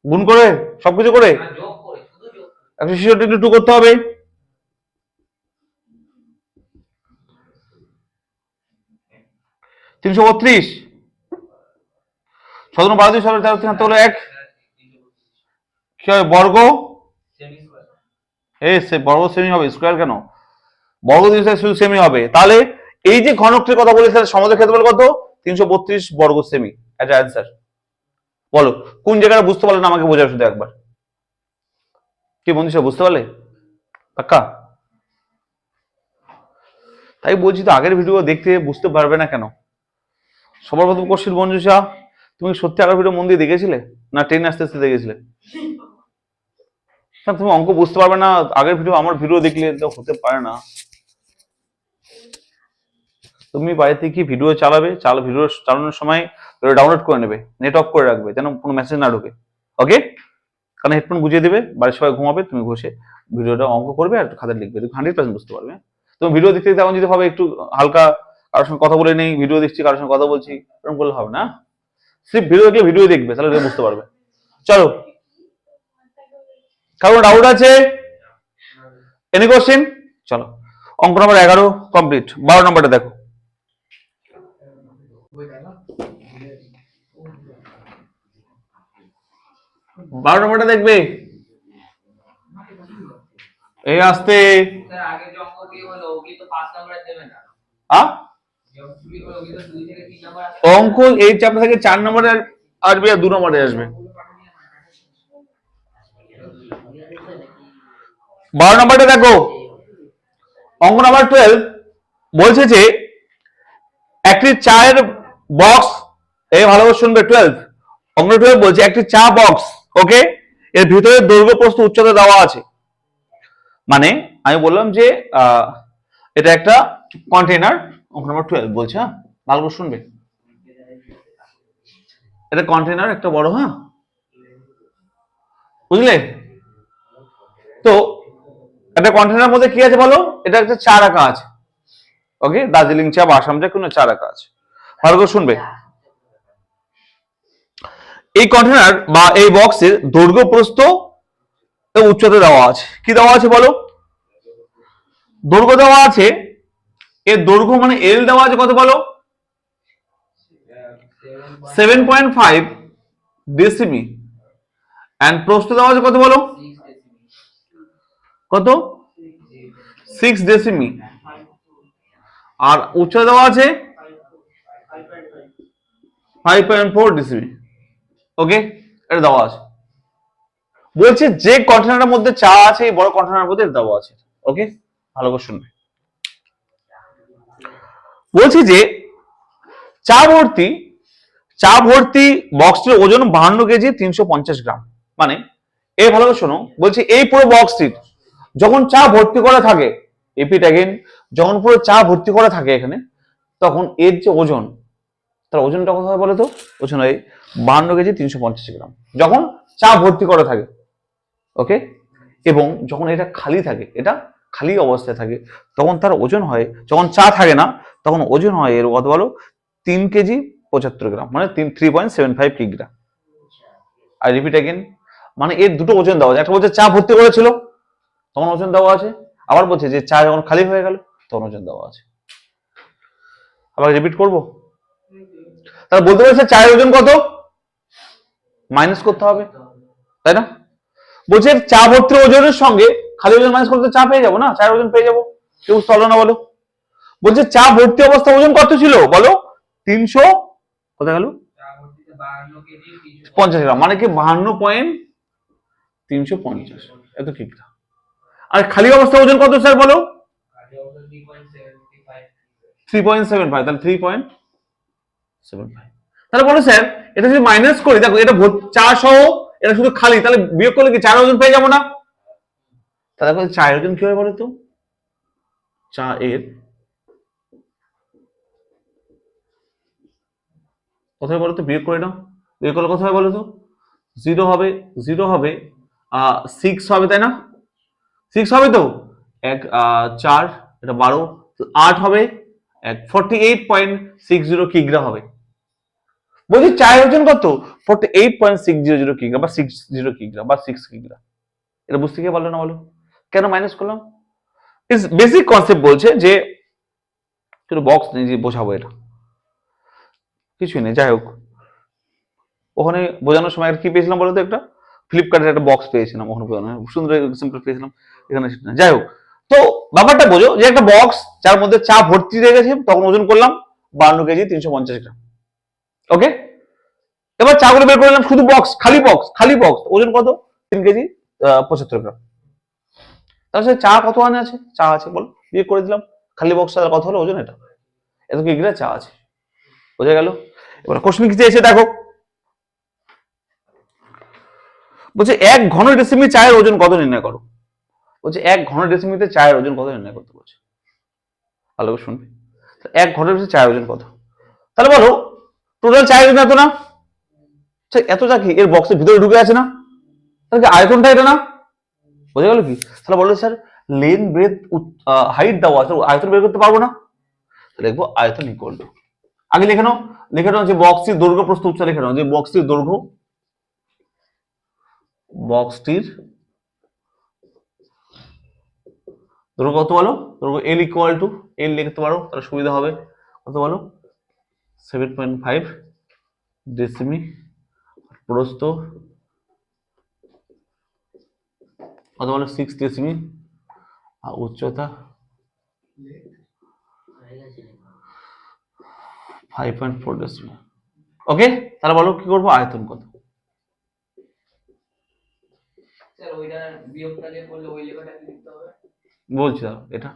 গুণ করে সবকিছু করে 166 ইন্টু 2 করতে হবে। 332 17 12 2 13 13 হলো 1 কি হবে? বর্গ, সে বর্গ সেমি হবে, স্কোয়ার কেন? বর্গ শুধু সেমি হবে। তাহলে এই যে ঘনকটির কথা বলেছি সমুদ্রের ক্ষেত্রফল কত? 332 বর্গ সেমি। এটা অ্যান্সার। বলো কোন জায়গাটা বুঝতে পারলে না আমাকে বোঝাও শুধু একবার। কি বন্ধু বুঝতে পারলে? পাক্কা? তাই বলছি তো আগের ভিডিও দেখতে বুঝতে পারবে না কেন? সবার প্রথম কোশ্চেন মঞ্জুষা, তুমি সত্যি আগের ভিডিও মন দিয়ে দেখেছিলে না ট্রেন আস্তে আস্তে দেখেছিলে? তুমি অঙ্ক বুঝতে পারবে না আগের ভিডিও আমার ভিডিও দেখলে তো হতে পারে না। তুমি বাড়িতে কি ভিডিও চালাবে, ভিডিও চালানোর সময় ডাউনলোড করে নেবে, নেট অফ করে রাখবে যেন কোনো মেসেজ না ঢোকে। ওকে? কারণ হেডফোন বুঝিয়ে দেবে, বাড়ির সবাই ঘুমাবে, তুমি বসে ভিডিওটা অঙ্ক করবে আর খাতায় লিখবে, 100% বুঝতে পারবে। তুমি ভিডিও দেখতে দেখতে এমন যদি ভাবে একটু হালকা কারোর সঙ্গে কথা বলে নেই, ভিডিও দেখছি কারোর সঙ্গে কথা বলছি, এরকম করলে হবে না। সির্ফ ভিডিও দেখলে ভিডিও দেখবে, তাহলে বুঝতে পারবে। চলো, কারো ডাউট আছে? Any question? চলো, অঙ্ক নম্বর 11 কমপ্লিট। 12 নম্বরটা দেখো। 12 নম্বরটা দেখবে। এই আসতে অঙ্ক এই চ্যাপ্টার থেকে 4 নম্বরে আসবে আর 2 নম্বরে আসবে। 12 নম্বরটা দেখো, অঙ্ক নাম্বার 12 বলছে যে একটি চায়ের বক্স, এই ভালো করে শুনবে, 12 অঙ্ক 12 বলছে একটি চা বক্স, ওকে, এর ভিতরে দৈর্ঘ্য প্রস্থ উচ্চতা দেওয়া আছে। মানে আমি বললাম যে এটা একটা কন্টেইনার, অঙ্ক নাম্বার 12 বলছে, হ্যাঁ ভালো করে শুনবে, এটা কন্টেইনার একটা বড়, হ্যাঁ বুঝলে? তো একটা কন্টেইনার মধ্যে কি আছে বলো? এটা একটা চা রাখা আছে, ওকে, দার্জিলিং চা বা আসাম চা কোনো চা রাখা আছে, ভালো করে শুনবে। এই কন্টেইনার বা এই বক্সের দৈর্ঘ্য প্রস্থ এবং উচ্চতা দেওয়া আছে। কি দেওয়া আছে বলো? দৈর্ঘ্য দেওয়া আছে, এর দৈর্ঘ্য মানে এল দেওয়া আছে কত বলো? 7.5 ডেসিমি। এন্ড প্রস্থ দেওয়া আছে কত বলো? কত? 6 ডেসিমি। আর উচ্চতা দেওয়া আছে 5.4 ডেসিমি। ওকে, এটা দেওয়া আছে। বলছে যে কন্টেনারের মধ্যে চা আছে এই বড় কন্টেনারের মধ্যে দেওয়া আছে, ওকে, ভালো করে শুনবে। বলছি যে চা ভর্তি বক্সটির ওজন 52 কেজি 350 গ্রাম। মানে এই ভালো করে শোনো, বলছি এই পুরো বক্সটির যখন চা ভর্তি করা থাকে, রিপিট अगेन, যখন পুরো চা ভর্তি করা থাকে এখানে, তখন এর যে ওজন, তার ওজনটা কত হয় বলো তো? ওজন হয় 52 কেজি 350 গ্রাম, যখন চা ভর্তি করা থাকে, ওকে। এবং যখন এটা খালি থাকে, এটা খালি অবস্থায় থাকে, তখন তার ওজন হয়, যখন চা থাকে না তখন ওজন হয় এর কত বলো? 3 কেজি 75 গ্রাম, মানে 3.75 কিগ্রা। আর রিপিট अगेन, মানে এর দুটো ওজন দেওয়া আছে, একটা বলছে চা ভর্তি করেছিল তখন ওজন দেওয়া আছে, আবার বলছে যে চা যখন খালি হয়ে গেল তখন ওজন দেওয়া আছে। আবার রিপিট করব, তাহলে বলতে পারছে চায়ের ওজন কত, মাইনাস করতে হবে, তাই না? বলছে চা ভর্তির ওজনের সঙ্গে খালি ওজন মাইনাস করতে চা পেয়ে যাবো না, চায়ের ওজন পেয়ে যাবো। কেউ চলো না বলো? বলছে চা ভর্তি অবস্থা ওজন কত ছিল বলো? 300 কোথায় গেল? 50 গ্রাম, মানে কি 52.350, এত কিগ্রা। আর খালি অবস্থা ওজন কত স্যার বলো? 3.75, তাহলে 3.75। তাহলে বলো স্যার এটা যদি মাইনাস করি, দেখো এটা চা সহ এটা শুধু খালি, তাহলে বিয়োগ করলে কি চার ওজন পেয়ে যাবো না? তাহলে চায়ের ওজন কি হয় বলো তো? চা এর কোথায় বলো তো, বিয়োগ করে নাও, বিয়োগ করলে কোথায় বলো তো? 0 হবে, 0 হবে 6 হবে, তাই না? 6 হবে তো, 4 এটা 12, 8 হবে, 48.60 কিগ্রা হবে। বলছি চায়ের ওজন কত? 48.600 কিগ্রা বা 60 কিগ্রা বা 6 কিগ্রা। এটা বুঝতে কি পারলো না বলো? কেন মাইনাস করলাম? ইস বেসিক কনসেপ্ট বলছে যে একটু বক্স নিজে বোঝাবো, এটা কিছুই নেই। যাই হোক, ওখানে বোঝানোর সময় কি পেয়েছিলাম বলতো? একটা ফ্লিপকার্টের একটা বক্স পেয়েছিলাম ওখানে বোঝানো, সুন্দর সিম্পল পেয়েছিলাম, এখানে সেটা না। যাই হোক, তো ব্যাপারটা বোঝো যে একটা বক্স যার মধ্যে চা ভর্তি হয়ে গেছে, তখন ওজন করলাম 52 কেজি 350 গ্রাম। ওকে, এবার চাগুলো বের করে নিলাম, শুধু বক্স, খালি বক্স, ওজন কত? 3 কেজি 75 গ্রাম। তাহলে চা কত আনে আছে? চা আছে, বল, বিয়ে করে দিলাম, খালি বক্সটা কত হলো ওজন? এটা এত কিগ্রা চা আছে, বোঝা গেল? এবার কোশ্চেন কি চেয়েছে দেখো, বলছে 1 ঘন ডেসিমি চায়ের ওজন কত নির্ণয় করো। বলছে 1 ঘন ডেসিমিতে চায়ের ওজন কত নির্ণয় করতে বলছে, ভালো করে শুনবে। 1 ঘন ডেসিমিতে চায়ের ওজন কত? তাহলে বলো টোটাল চায়ের ওজন এত না? এত চা কি এর বক্সের ভিতরে ঢুকে আছে না? তাহলে আয়তনটা এটা না? বোঝা গেল কি? তাহলে বললো স্যার লেন ব্রেথ হাইট দেওয়া আছে, আয়তন বের করতে পারবো না? লিখবো আয়তন ইকুয়াল টু, আগে লিখে নাও যে বক্সটির দৈর্ঘ্য প্রস্থ উচ্চতা লিখে নাও, যে বক্সটির দৈর্ঘ্য কত বলো? দৈর্ঘ্য এল ইকুয়াল টু, এল লিখতে পারো তাহলে সুবিধা হবে, কত বলো? 7.5 ডেসিমি, প্রস্থ কত বলো? 6 ডেসিমি, আর উচ্চতা 5.4 ডেসিমি। ওকে, তাহলে বলো কি করবো, আয়তন কত? বলছি দাও, এটা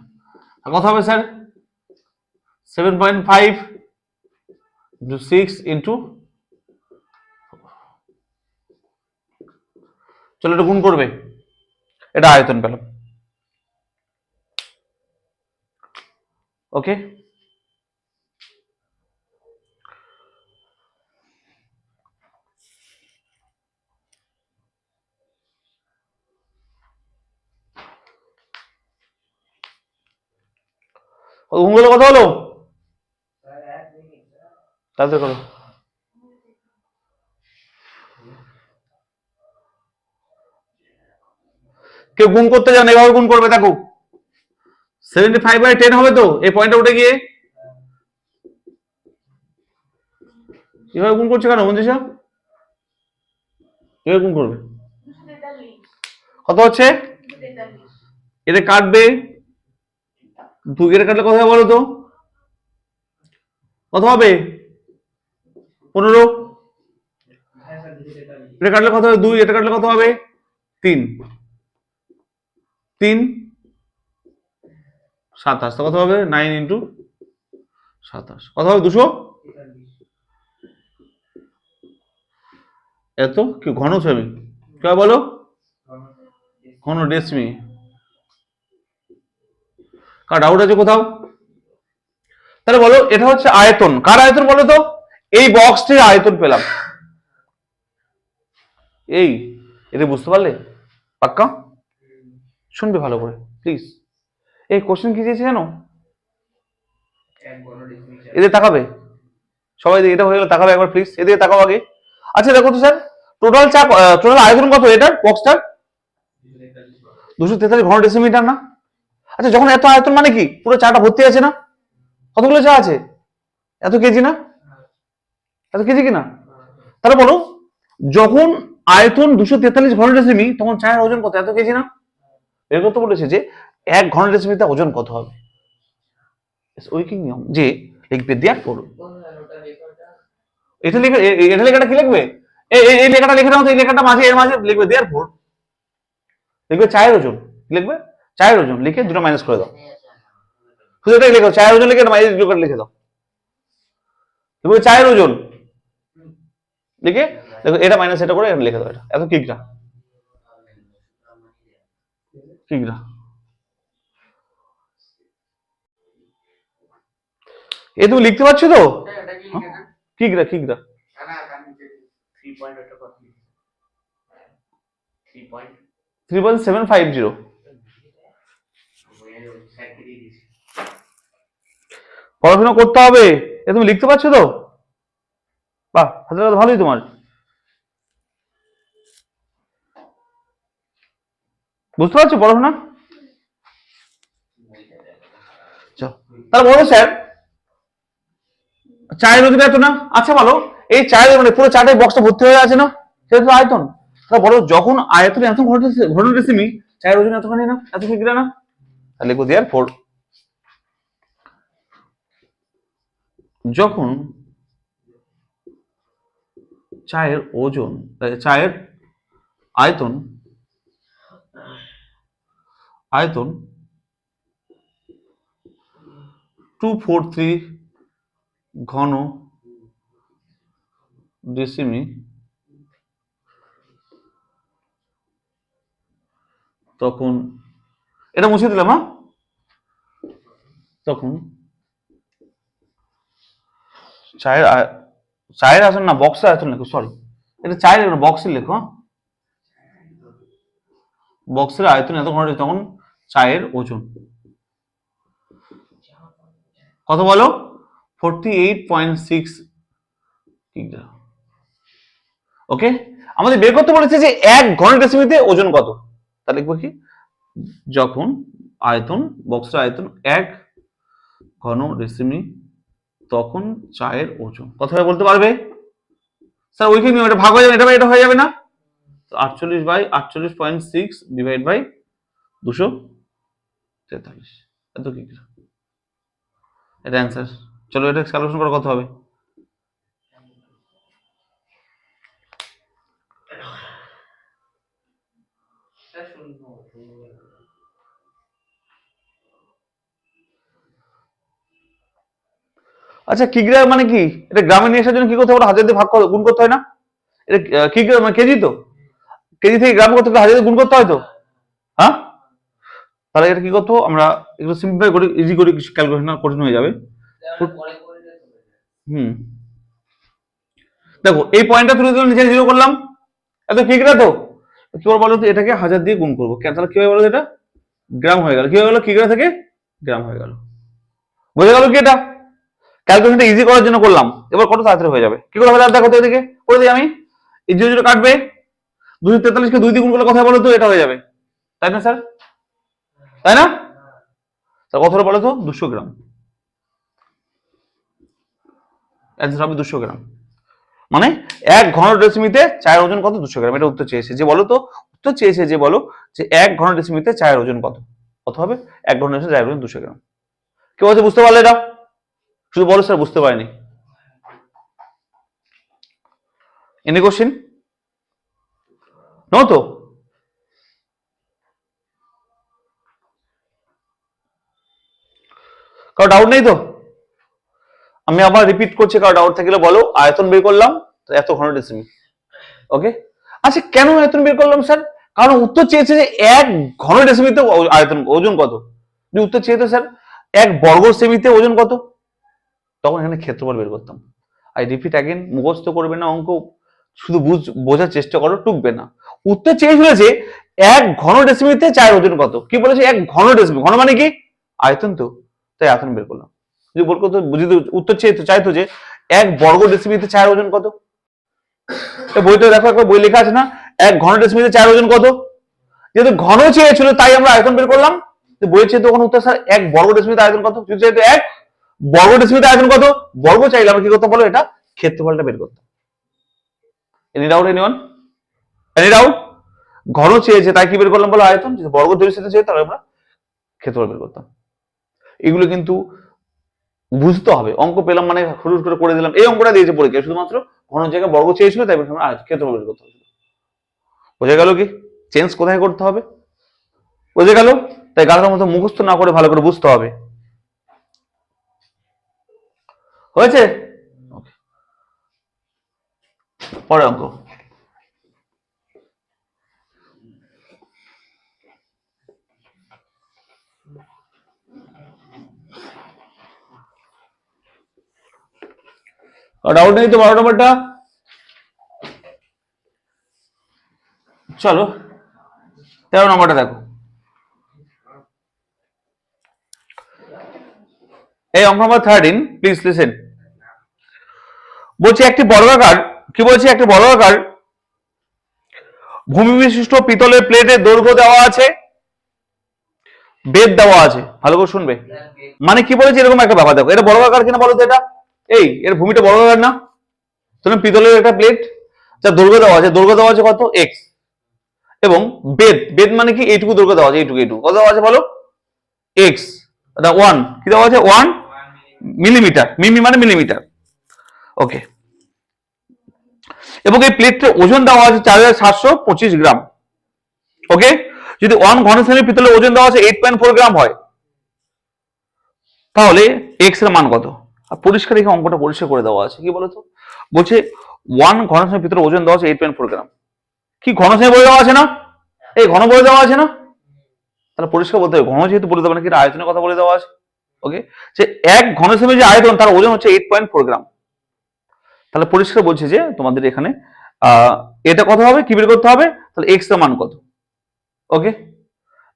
কত হবে স্যার? 7.5 into 6 into, চলো এটা গুণ করবে, এটা আয়তন পেলাম। ওকে, গুণগুলো কত হলো? তাড়াতাড়ি করো। কেউ গুণ করতে যান, এভাবে গুণ করবে, দেখো 75/10 হবে তো, এই পয়েন্টটা উঠে গিয়ে এভাবে গুণ করছে কেন মঞ্জুষা? এভাবে গুণ করবে, কত হচ্ছে? এটা কাটবে, 2 এটা কাটলে কত হবে বলো তো? কত হবে? 15। এটা কাটলে কত হবে? 2, এটা কাটলে কত হবে? 3, 3 27, কত হবে? 9 ইন্টু 27, কত হবে? 200। এত কি ঘন ছবি, কে বলো? ঘন ডেসমি। কার ডাউট আছে কোথাও? তাহলে বলো এটা হচ্ছে আয়তন, কার আয়তন বলো তো? এই বক্সটির আয়তন পেলাম, এই, এটা বুঝতে পারলে? পাক্কা শুনবে ভালো করে প্লিজ। এই কোশ্চেন কি দিয়েছে জানো? এদের তাকাবে সবাই, এটা হয়ে গেল, তাকাবে একবার প্লিজ, এদিকে তাকাও আগে। আচ্ছা দেখো তো স্যার, টোটাল চাপ, টোটাল আয়তন কত এটার, বক্সটার? 243 ঘন ডেসিমিটার না? আচ্ছা যখন এত আয়তন মানে কি, পুরো চাটা ভর্তি আছে না? কতগুলো চা আছে? এত কেজি না? এত কেজি কিনা? তাহলে বলো যখন আয়তন 243 ঘন ডেসিমি, তখন চায়ের ওজন কত? এত কেজি না? এর কথা বলেছে যে 1 ঘন ডেসিমিতে ওজন কত হবে। ঐকিক নিয়ম যে লিখবে দেয়ার পর, এটা লিখে, এটা লেখাটা কি লিখবে? এই লেখাটা লিখে নাও তো, এই লেখাটা মাঝে, এর মাঝে লিখবে দেয়ার পর, লিখবে চায়ের ওজন, লিখবে চায়ের ওজন, লিখে দুটো মাইনাস করে দাও, শুধু এটাই লিখো, চায়ের ওজন লিখে মাইনাস দুটো লিখে দাও, লিখবে চায়ের ওজন, লিখে দেখো এটা মাইনাস এটা করে লিখে দাও, এটা এত কিগ্রা, কিগ্রা। এ তুমি লিখতে পারছো তো? কিগ্রা, কিগ্রা 3.750। পড়াশোনা করতে হবে, এ তুমি লিখতে পারছো তো? বাহ, হাতের কাজ ভালোই তোমার, বুঝতে পারছো পড়াশোনা? তাহলে বলো স্যার চায়ের ওজন এত না? আচ্ছা বলো এই চায়ের মানে পুরো চাটের বক্সটা ভর্তি হয়ে আছে না, সেটা তো আয়তন। তাহলে বলো যখন আয়তন এত ঘন ডেসিমি, চায়ের ওজন এতখানি না, এত কিগ্রা না? তাহলে লিখবো দেয়ার ফোর যখন চায়ের ওজন চায়ের আয়তন আয়তন 243 ঘন ডেসিমি তখন এটা মুছে দিলাম, হ্যাঁ, তখন চায়ের চায়ের আয়তন না বক্সের আয়তন লেখো, সরি এটা চায়ের বক্সের লেখো, বক্সের আয়তন এত ঘন তখন চায়ের ওজন কত বলো? 48.6 কিগ্রা। ওকে, আমাদের বের করতে বলেছে যে 1 ঘন ডেসিমিতে ওজন কত, তাহলে লিখবো কি যখন আয়তন বক্সের আয়তন 1 ঘন ডেসিমি তখন চায়ের ওজন কত হবে বলতে পারবে? স্যার ওইখানে এটা ভাগ হয়ে যাবে, এটা হয়ে যাবে না? 48/48.6 ডিভাইড বাই 243 এত কিগ্রা, এটা অ্যান্সার। চলো এটা ক্যালকুলেশন করে কত হবে? আচ্ছা কিগ্রা মানে কি? এটা গ্রামে নিয়ে আসার জন্য কি করতে হবে? হাজার দিয়ে ভাগ করে গুণ করতে হয় না? এটা কিগ্রা মানে কেজি, তো কেজি থেকে গ্রাম করতে হাজার দিয়ে গুণ করতে হয় তো, হ্যাঁ? তাহলে এটা কি করতে আমরা একটু সিম্পলিফাই করি, ইজি করি, ক্যালকুলেশন কঠিন হয়ে যাবে। দেখো এই পয়েন্টটা তুলে দিলাম, নিচে জিরো করলাম, এত কিগ্রা তো কি বলবো বলো তো, এটাকে হাজার দিয়ে গুণ করবো, তাহলে কি হবে বলো, এটা গ্রাম হয়ে গেল, কি হয়ে গেল কিগ্রা থেকে গ্রাম হয়ে গেল। বোঝা গেল কি? এটা ক্যালকুলেশনটা ইজি করার জন্য করলাম, এবার কত তাড়াতাড়ি হয়ে যাবে, কি করে হবে দেখো তো, এদিকে করে দিই আমি, এই জিরো জিরো কাটবে, 243কে 2 দিয়ে গুণ করলে কথা বলো তো এটা হয়ে যাবে, তাই না স্যার? তাই না? তা কত বলো তো 200 গ্রাম, অ্যান্সার হবে 200 গ্রাম। মানে 1 ঘন ডেসিমিতে চায়ের ওজন কত? 200 গ্রাম। এটা উত্তর চেয়েছে যে বলো তো, উত্তর চেয়েছে যে বলো যে 1 ঘন ডেসিমিতে চায়ের ওজন কত, কত হবে? 1 ঘন ডেসিমিতে চায়ের ওজন 200 গ্রাম। কেউ বলছে বুঝতে পারলে এটা? শুধু বলো স্যার বুঝতে পারিনি। Any question? নো তো? কারো ডাউট নেই তো? আমি আবার রিপিট করছি, কারো ডাউট থাকলে বলো। আয়তন বের করলাম এত ঘন ডেসিমি, ওকে। আচ্ছা কেন আয়তন বের করলাম স্যার? কারণ উত্তর চেয়েছে যে 1 ঘন ডেসিমিতে আয়তন ওজন কত, যদি উত্তর চেয়েছে স্যার 1 বর্গ সেমিতে ওজন কত, তখন এখানে ক্ষেত্রফল বের করতাম। আই রিপিট অ্যাগেন, মুখস্থ করবে না অঙ্ক, শুধু বোঝার চেষ্টা করো, টুকবে না। উত্তর চেয়েছিল যে 1 ঘন ডেসিমিতে চায়ের ওজন কত, কি বলেছে 1 ঘন ডেসিমি, ঘন মানে কি আয়তন, তো তাই আয়তন বের করলাম। যদি বল কত, যদি উত্তর চাইতো যে 1 বর্গ ডেসিমিতে চায়ের ওজন কত, বইতে দেখো একবার বই লেখা আছে না 1 ঘন ডেসিমিতে চায়ের ওজন কত, যেহেতু ঘন চেয়েছিল তাই আমরা আয়তন বের করলাম। বই চেয়ে তখন উত্তর স্যার 1 বর্গ ডেসিমিতে আয়তন কত, যদি চাইতো 1 বর্গ ডেসিমিতে আয়তন কত, বর্গ চাইলে আমরা কি করতাম বলো, এটা ক্ষেত্রফলটা বের করতাম। Any doubt anyone? Any doubt? ঘন চেয়েছে তাই কি বের করলাম বলো, আয়তন। যদি বর্গ ডেসিমিতে চেয়ে তাহলে আমরা ক্ষেত্রফল বের করতাম। এগুলো কিন্তু বুঝতে হবে, অঙ্ক পেলাম মানে হুড় করে করে দিলাম, এই অঙ্কটা দিয়েছে পরীক্ষায়, শুধুমাত্র ঘন জায়গায় বর্গ চেয়েছিল তাই আমরা ক্ষেত্রফল বের করতে হবে। বোঝা গেল কি চেঞ্জ কোথায় করতে হবে? বোঝা গেল? তাই গাধার মতো মুখস্থ না করে ভালো করে বুঝতে হবে। হয়েছে? পরের অঙ্ক। ডাউট নেই তো 12 নম্বরটা? চলো 13 নম্বরটা দেখো। এই অঙ্ক নম্বর 13, প্লিজ লিসেন। বলছি একটি বর্গাকার, কি বলছি, একটি বর্গাকার ভূমি বিশিষ্ট পিতলের প্লেটের দৈর্ঘ্য দেওয়া আছে, বেদ দেওয়া আছে, ভালো করে শুনবে। মানে কি বলেছে, এরকম একটা ব্যাপার দেখো, এটা বর্গাকার কিনা বলো তো, এটা এই এর ভূমিটা বর্গাকার না? তুমি পিতলের একটা প্লেট, যার দৈর্ঘ্য দেওয়া আছে, দৈর্ঘ্য দেওয়া আছে কত x, এবং বেদ, বেদ মানে কি এইটুকু দৈর্ঘ্য দেওয়া আছে, এইটুকু কত দেওয়া আছে বলো এক্স, এটা 1 কি দেওয়া আছে 1 মিলিমিটার, মিমি মানে মিলিমিটার। ওকে, এবং এই প্লেটটির ওজন দেওয়া আছে 4725 গ্রাম। ওকে, যদি 1 ঘন সেমি পিতলের ওজন দেওয়া আছে 8.4 গ্রাম হয়, তাহলে এক্স এর মান কত? আর পরিষ্কার এই অঙ্কটা পরিষ্কার করে দেওয়া আছে, কি বলতো? বলছে 1 ঘন সেমি পিতলের ওজন দেওয়া আছে 8.4 গ্রাম। কি ঘন সেমি বলে দেওয়া আছে না? এই ঘন বলে দেওয়া আছে না? তাহলে পরিষ্কার বলতে হবে, ঘন যেহেতু বলে দেওয়া না, কি আয়তনের কথা বলে দেওয়া আছে। ওকে, যে 1 ঘন সেমি যে আয়তন, তার ওজন হচ্ছে 8.4 গ্রাম। তাহলে পরিষ্কার বলছে যে তোমাদের এখানে এটা কত হবে, কি বের করতে হবে, তাহলে এক্স এর মান কত। ওকে,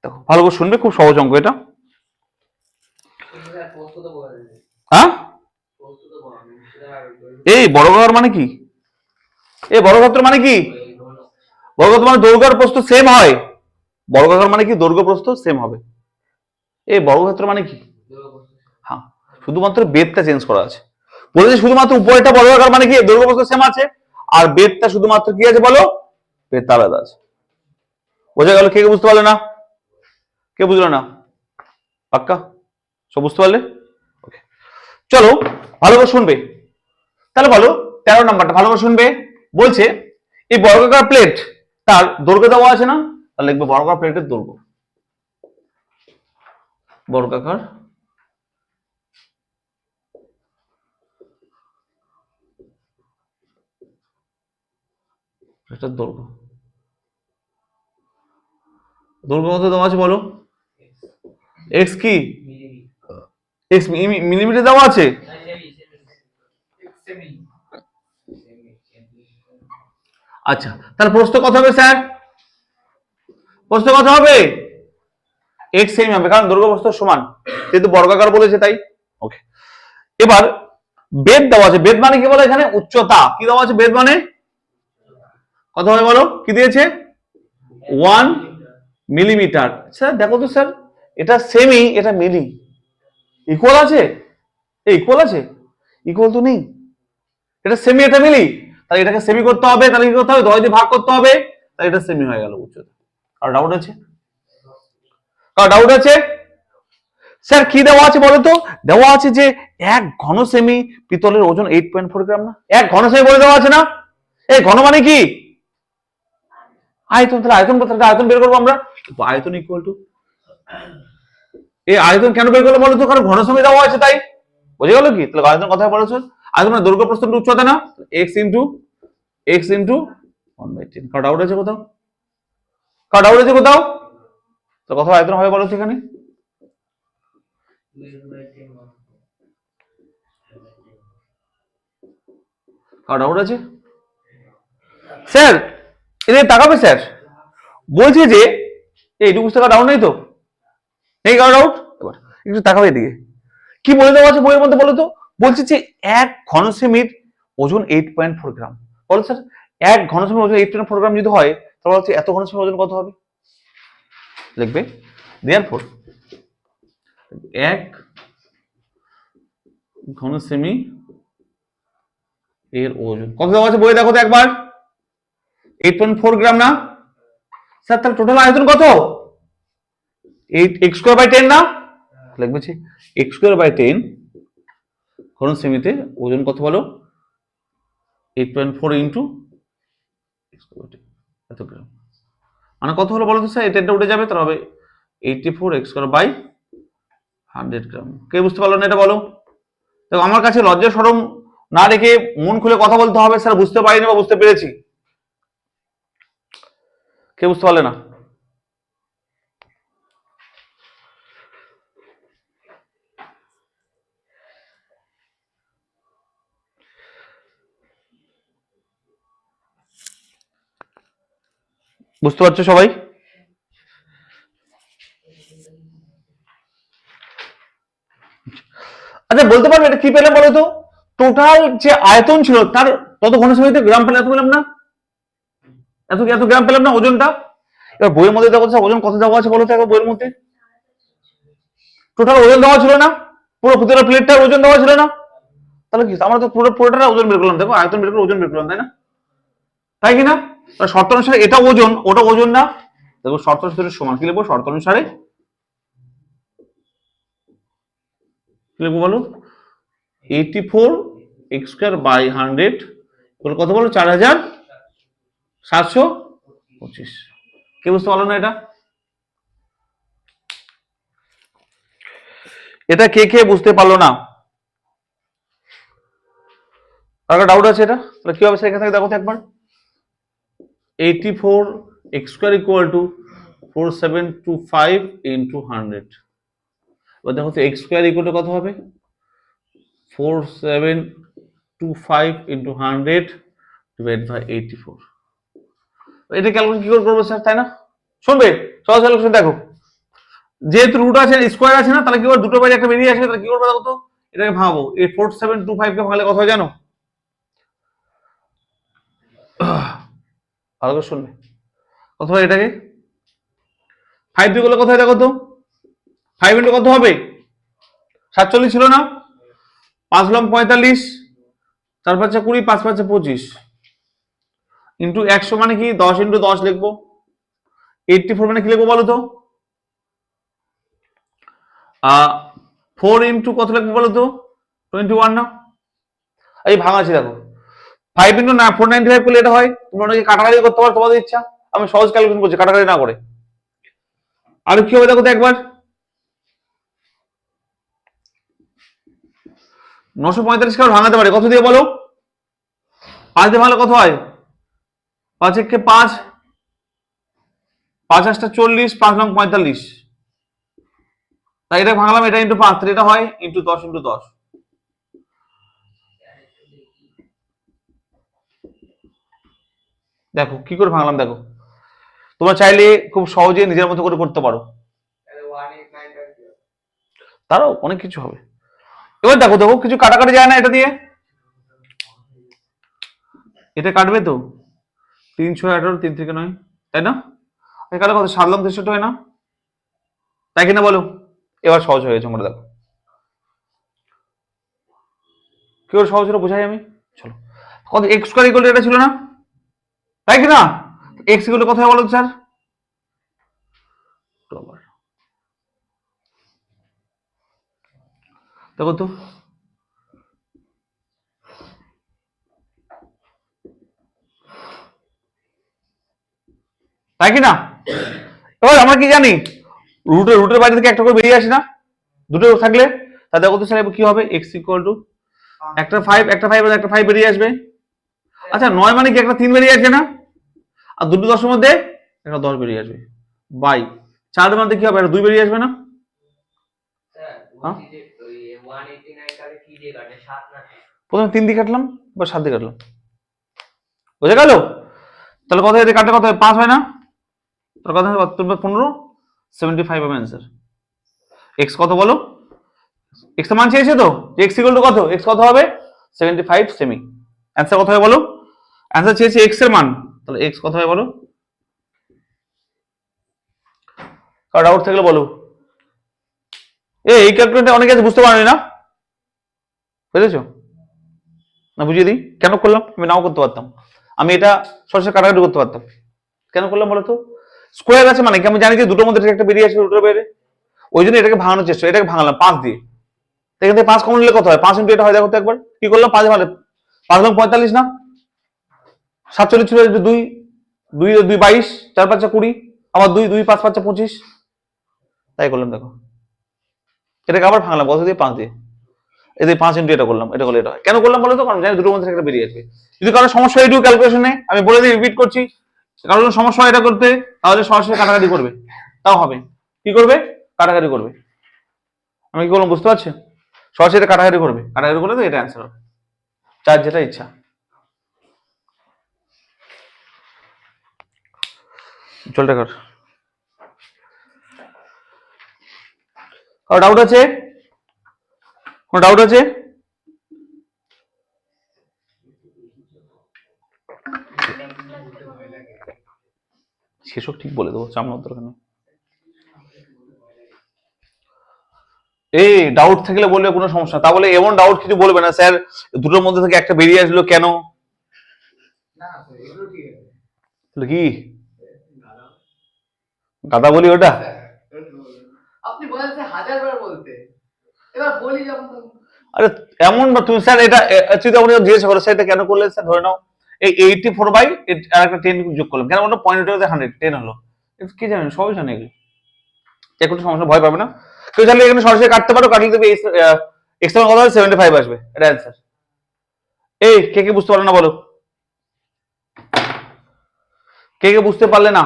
দেখো ভালো করে শুনবে, খুব সহজ অঙ্ক এটা। হ্যাঁ, এই বর্গাকার মানে কি? এই বর্গক্ষেত্র মানে কি? বর্গক্ষেত্র মানে দৈর্ঘ্য আর প্রস্থ সেম হয়। বর্গাকার মানে কি? দৈর্ঘ্য প্রস্থ সেম হবে। এই বর্গক্ষেত্র মানে কি? হ্যাঁ, শুধুমাত্র বেদটা চেঞ্জ করা আছে। বলেছে শুধুমাত্র উপরেটা বর্গাকার মানে কি দৈর্ঘ্য প্রস্থ সেম আছে, আর বেদটা শুধুমাত্র কি আছে বলো, বেদটা আলাদা আছে। বোঝা গেল? কে বুঝতে পারলে না? কে বুঝলো না? পাক্কা সব বুঝতে পারলে? ওকে, চলো ভালো করে শুনবে। তাহলে বলো 13 নাম্বারটা ভালো করে শুনবে। বলছে এই বর্গাকার প্লেট, তার দৈর্ঘ্য দেওয়া আছে না, তাহলে লিখবে বর্গাকার প্লেটের দৈর্ঘ্য। বর্গাকার প্লেটের দৈর্ঘ্য, দৈর্ঘ্য কত দেওয়া আছে বলো? এক্স কি? এক্স মিলিমিটার দেওয়া আছে। আচ্ছা, তাহলে প্রস্থ কত হবে স্যার? প্রস্থ কত হবে? এক্স সেমি হবে, কারণ দৈর্ঘ্য প্রস্থ সমান, যেহেতু বর্গাকার বলেছে তাই। ওকে, এবার বেদ দেওয়া আছে। বেদ মানে কি বলে এখানে? উচ্চতা। কি দেওয়া আছে বেদ মানে? কত হবে বলো? কি দিয়েছে? 1 মিলিমিটার। স্যার দেখো তো স্যার, এটা সেমি, এটা মিলি, ইকুয়াল আছে? ইকুয়াল আছে? ইকুয়াল তো নেই। এটা সেমি, এটা মিলি, তাহলে এটাকে সেমি করতে হবে, তাহলে কি করতে হবে? 10 দিয়ে ভাগ করতে হবে, তাহলে এটা সেমি হয়ে গেল উচ্চতা। আর ডাউট আছে? ডাউট আছে? স্যার কি দেওয়া আছে বলো তো? দেওয়া আছে যে 1 ঘন সেমি পিতলের ওজন 8.4 গ্রাম না? 1 ঘন সেমি বলে দেওয়া আছে না? এই ঘন মানে কি? আয়তন। তাহলে আয়তন কত? আয়তন বের করবো আমরা। আয়তন ইকুয়াল টু, এই আয়তন কেন বের করলো বলো তো? কারণ ঘন সেমি দেওয়া আছে তাই। বুঝে গেল কি? তাহলে আয়তন কথা বলেছো, আয়তন মানে দৈর্ঘ্য প্রস্থ উচ্চতা না? x into 1/10। কার ডাউট আছে কোথাও? কার ডাউট আছে কোথাও? তো কত আয়তন হবে বলো সেখানে? কার ডাউট আছে? স্যার এদিকে তাকাবে স্যার, বলছে যে এইটুকু বুঝতে কার ডাউট নেই তো? নেই কার ডাউট? এবার একটু তাকাবে এদিকে, কি বলে দেওয়া আছে বইয়ের মধ্যে বলো তো? বলছে যে 1 ঘন সেমির ওজন 8.4 গ্রাম। বলো স্যার 1 ঘন সেমির ওজন 8.4 গ্রাম যদি হয়, তাহলে হচ্ছে এত ঘন সেমির ওজন কত হবে? লিখবে দেয়ারফর 1 ঘন সেমি এর ওজন কত দেওয়া আছে বইয়ে দেখো তো একবার। 8.4 গ্রাম না? স্যার তাহলে টোটাল আয়তন কত? 8 x স্কয়ার বাই 10 না? লিখবে x স্কয়ার বাই 10 ঘন সেমিতে ওজন কত বলো? 8.4 ইন্টু এত গ্রাম, মানে কত হলো বলো তো স্যার? এটা উঠে যাবে, তাহলে হবে 84 x স্কয়ার বাই 100 গ্রাম। কে বুঝতে পারলো না এটা বলো? দেখো আমার কাছে লজ্জা শরম না রেখে মন খুলে কথা বলতে হবে, স্যার বুঝতে পারিনি বা বুঝতে পেরেছি। কে বুঝতে পারলে না? বুঝতে পারছো সবাই? আচ্ছা বলতে পারবে এটা কি পেলাম বলো তো? টোটাল যে আয়তন ছিল তার তত ঘন সেমিতে গ্রাম পেলাম, এত পেলাম না? এত গ্রাম পেলাম না ওজনটা? এবার বইয়ের মধ্যে দেখো ওজন কত দেওয়া আছে বলো তো একবার বইয়ের মধ্যে? টোটাল ওজন দেওয়া ছিল না? পুরো পুরো প্লেটটার ওজন দেওয়া ছিল না? তাহলে কি আমরা তো পুরোটা ওজন বের করলাম, দেখো আয়তন বের করে ওজন বের করলাম, তাই না? তাই কিনা? শর্ত অনুসারে এটা ওজন, ওটা ওজন না? দেখো শর্ত অনুসারে সমান, কি লিখবো? শর্ত অনুসারে কি লিখবো বলো? 84 x স্কয়ার বাই 100 কত বলো? 4725। কে বুঝতে পারলো না এটা? এটা কে কে বুঝতে পারলো না? কারো ডাউট আছে এটা? তাহলে কি হবে সেখান থেকে দেখো তো একবার। 84 x square equal to 4725 into 100। এবার দেখো তো x স্কয়ার ইকুয়াল টু কত হবে? 4725 ইন্টু 100 ডিভাইড বাই 84। এটা ক্যালকুলেশন কি করে করবো স্যার, তাই না? শুনবে সহজ ক্যালকুলেশন দেখো, যেহেতু রুট আছে স্কোয়ার আছে না, তাহলে কি করে দুটো বাইরে একটা বেরিয়ে আসবে, তাহলে কি করবো দেখো তো, এটাকে ভাঙাবো। এই 4725 কে ভাঙালে কত হয় জানো? ভালো করে শুনবে, কত হয় এটাকে? 5 দিয়ে করলে কত হয় দেখো তো? 5 ইন্টু কত হবে? 47 ছিল না? 5 লং 45, 4 5 20, 5 5 25 ইন্টু 100 মানে কি 10 ইন্টু 10 লিখবো। 84 মানে কি লিখবো বলো তো? 4 ইন্টু কত লিখবো বলো তো? 21 না? এই ভাঙাচ্ছি দেখো, 5 ইন্টু না 495 করলে এটা হয়। তোমরা অনেকে কাটাকাটি করতে পারো, তোমাদের ইচ্ছা। আমি সহজ ক্যালকুলেশন করছি কাটাকাটি না করে। আর কি হবে দেখো তো একবার। 945 কে ভাঙাতে পারে কত দিয়ে বলো? 5 দিয়ে ভাঙলে কত হয়? 5 একে 5, 5 8 40, 5 লং 45। তাই এটা ভাঙলাম, এটা ইন্টু 5, এটা হয় ইন্টু 10 ইন্টু 10। দেখো কি করে ভাঙলাম দেখো। তোমরা চাইলে খুব সহজে নিজের মতো করে করতে পারো, তারও অনেক কিছু হবে। এবার দেখো দেখো কিছু কাটাকাটি যায় না এটা দিয়ে, এটা কাটবে তো 318, 3 থেকে 9, তাই না? এখানে কত 7 লং 63 হয় না, তাই কিনা বলো? এবার সহজ হয়ে গেছে আমরা, দেখো কি করে সহজ হলো বোঝাই আমি। চলো, কত এক্স স্কয়ার ইকুয়াল এটা ছিল না, তাই কিনা? এক্স ইকুয়াল কত হয় বলো স্যার? দেখো তো, তাই কিনা? এবার আমরা কি জানি, রুটের বাইরে থেকে একটা করে বেরিয়ে আসে না, দুটো থাকলে। তা দেখো তো স্যার কি হবে? এক্স ইকুয়াল টু একটা 5, একটা 5 আর একটা 5 বেরিয়ে আসবে। আচ্ছা 9 মানে কি একটা 3 বেরিয়ে আসবে না? আর দুটো 10 মধ্যে একটা 10 বেরিয়ে আসবে বাই 4 মধ্যে কি হবে? একটা 2 বেরিয়ে আসবে না? প্রথমে 3 দিয়ে কাটলাম, এবার 7 দিয়ে কাটলাম, বুঝে গেল? তাহলে কত দিয়ে কাটলে কত হয়? 5 হয় না? তাহলে কত হয়? 15, 75 হবে অ্যান্সার। এক্স কত বলো? এক্স এর মান চেয়েছে তো, এক্স ইকুয়াল টু কত? এক্স কত হবে? 75 সেমি। অ্যান্সার কত হয় বলো? অ্যান্সার চেয়েছে এক্স এর মান, তাহলে এক্স কত হয় বলো? কার ডাউট থাকলে বলো। এই ক্যালকুলেটর অনেকে আছে বুঝতে পারবে না, বুঝেছো? না বুঝিয়ে দিই কেন করলাম। আমি নাও করতে পারতাম, আমি এটা সরাসরি কাটাকাটি করতে পারতাম। কেন করলাম বলো তো? স্কোয়ার আছে মানে কি আমি জানি যে দুটোর মধ্যে থেকে একটা বেরিয়ে আসবে, রুটের বাইরে, ওই জন্য এটাকে ভাঙানোর চেষ্টা, এটাকে ভাঙলাম 5 দিয়ে। এখান থেকে 5 কমন নিলে কত হয়? 5 ইন্টু এটা হয় দেখো তো একবার। কি করলাম? 5 ভাঙলে 5 লং 45 না? 47 ছিল 2, 2 2 22, 4 5 20, আবার 2 2 5 5 25, তাই করলাম দেখো। এটাকে আবার ভাঙলাম কত দিয়ে? 5 দিয়ে। এই 5 ইন্টু এটা করলাম, এটা করলে এটা হয়। কেন করলাম বলো তো? কারণ জানি দুটোর মধ্যে থেকে একটা বেরিয়ে আসবে। যদি কারো সমস্যা হয় এইটুকু ক্যালকুলেশনে, আমি বলে দিই, রিপিট করছি, কারোর সমস্যা হয় এটা করতে, তাহলে সরাসরি কাটাকাটি করবে, তাও হবে। কি করবে? কাটাকাটি করবে। আমি কি বললাম বুঝতে পারছি? সরাসরি এটা কাটাকাটি করবে, কাটাকাটি করলে তো এটা অ্যান্সার হবে, যার যেটা ইচ্ছা। চলটা কর, কারো ডাউট আছে? কোনো ডাউট আছে? সেসব ঠিক বলে দেবো, চাপ নেওয়ার দরকার নেই। এই ডাউট থাকলে বলবে, কোনো সমস্যা। তা বলে এমন ডাউট কিছু বলবে না, স্যার দুটোর মধ্যে থেকে একটা বেরিয়ে আসলো কেন? কি গাদা বলি ওটা? আপনি বলেন 1000 বার বলতে, আরে এমন না, তুমি স্যার এটা যদি আপনি জিজ্ঞেস করো স্যার এটা কেন করলেন, স্যার ধরে নাও এই 84 বাই আর একটা 10 যোগ করলাম, কেন বলতো 0.100 10 হলো, কি জানেন সবই জানে এগুলো, কোনো সমস্যা, ভয় পাবে না। কেউ চাইলে এখানে সরাসরি কাটতে পারো, কাটলে দেবে এক্সট্রা কত হবে 75 আসবে, এটা অ্যান্সার। এই কে কে বুঝতে পারলে না বলো, কে কে বুঝতে পারলে না,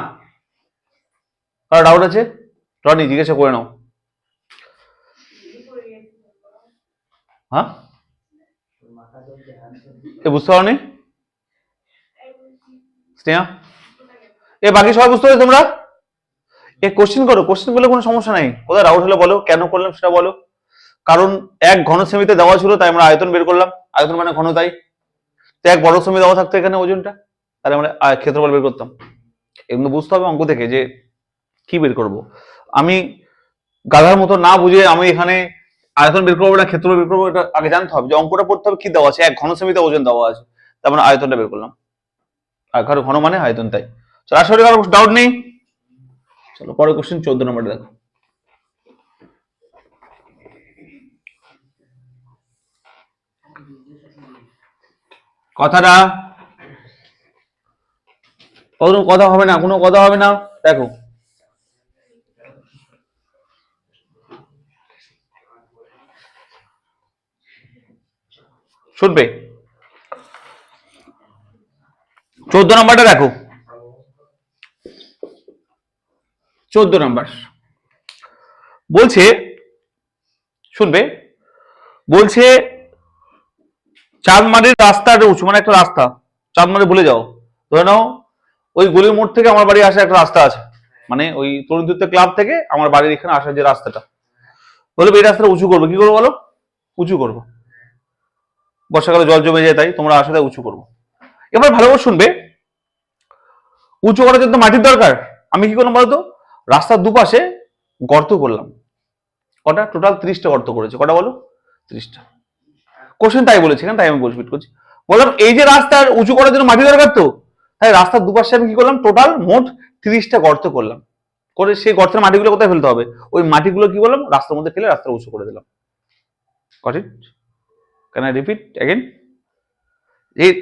কারো ডাউট আছে? রনি জিজ্ঞাসা করে নাও। হ্যাঁ এ বুঝতে পারোনি স্নেহা? এ বাকি সবাই বুঝতে পারছো তোমরা? এ কোশ্চেন করো, কোশ্চেন করলে কোনো সমস্যা নাই, কোথায় ডাউট হলে বলো, কেন করলাম সেটা বলো। কারণ এক ঘন সেমিতে দেওয়া ছিল তাই আমরা আয়তন বের করলাম, আয়তন মানে ঘন, তাই তো এক বড় সেমি দেওয়া থাকতো এখানে ওজনটা, তাহলে আমরা ক্ষেত্রফল বের করতাম। এগুলো বুঝতে হবে অঙ্ক থেকে যে কি বের করব। আমি গাধার মতো না বুঝে আমি এখানে আয়তন বের করবো না ক্ষেত্রফল বের করবো, এটা আগে জানতে হবে যে অঙ্কটা পড়তে হবে কি দেওয়া আছে, এক ঘন সেমিতে ওজন দেওয়া আছে, তারপরে আয়তনটা বের করলাম, আর ঘন মানে আয়তন, তাই। চলো আসলে কারো ডাউট নেই, চলো পরের কোশ্চেন 14 নম্বরে দেখো। কথাটা কোনো কথা হবে না, কোনো কথা হবে না, দেখো শুনবে 14 নম্বরটা দেখো, 14 নম্বর বলছে, শুনবে, বলছে চাঁদমারির রাস্তাটা উঁচু, মানে একটা রাস্তা, চাঁদমারি ভুলে যাও, ধরে নাও ওই গলির মোড় থেকে আমার বাড়ি আসার একটা রাস্তা আছে, মানে ওই তরুণ দূরত্ব ক্লাব থেকে আমার বাড়ির এখানে আসার যে রাস্তাটা, বলবে এই রাস্তাটা উঁচু করবো, কি করবো বলো? উঁচু করবো, বর্ষাকালে জল জমে যায় তাই তোমরা আসলে উঁচু করবো। এবার ভালো করে শুনবে, উঁচু করার জন্য মাটির দরকার, আমি কি করলাম বলতো, রাস্তার দুপাশে গর্ত করলাম, কটা টোটাল 30টা গর্ত করেছে, কটা বলো? 30টা। কোশ্চেন তাই বলেছি তাই আমি বলছি, করছি, বললাম এই যে রাস্তার উঁচু করার জন্য মাটি দরকার তো, তাই রাস্তার দুপাশে আমি কি করলাম, টোটাল মোট 30টা গর্ত করলাম, করে সেই গর্তের মাটিগুলো কোথায় ফেলতে হবে, ওই মাটিগুলো কি করলাম রাস্তার মধ্যে ফেলে রাস্তা উঁচু করে দিলাম। Got it? Can I repeat again?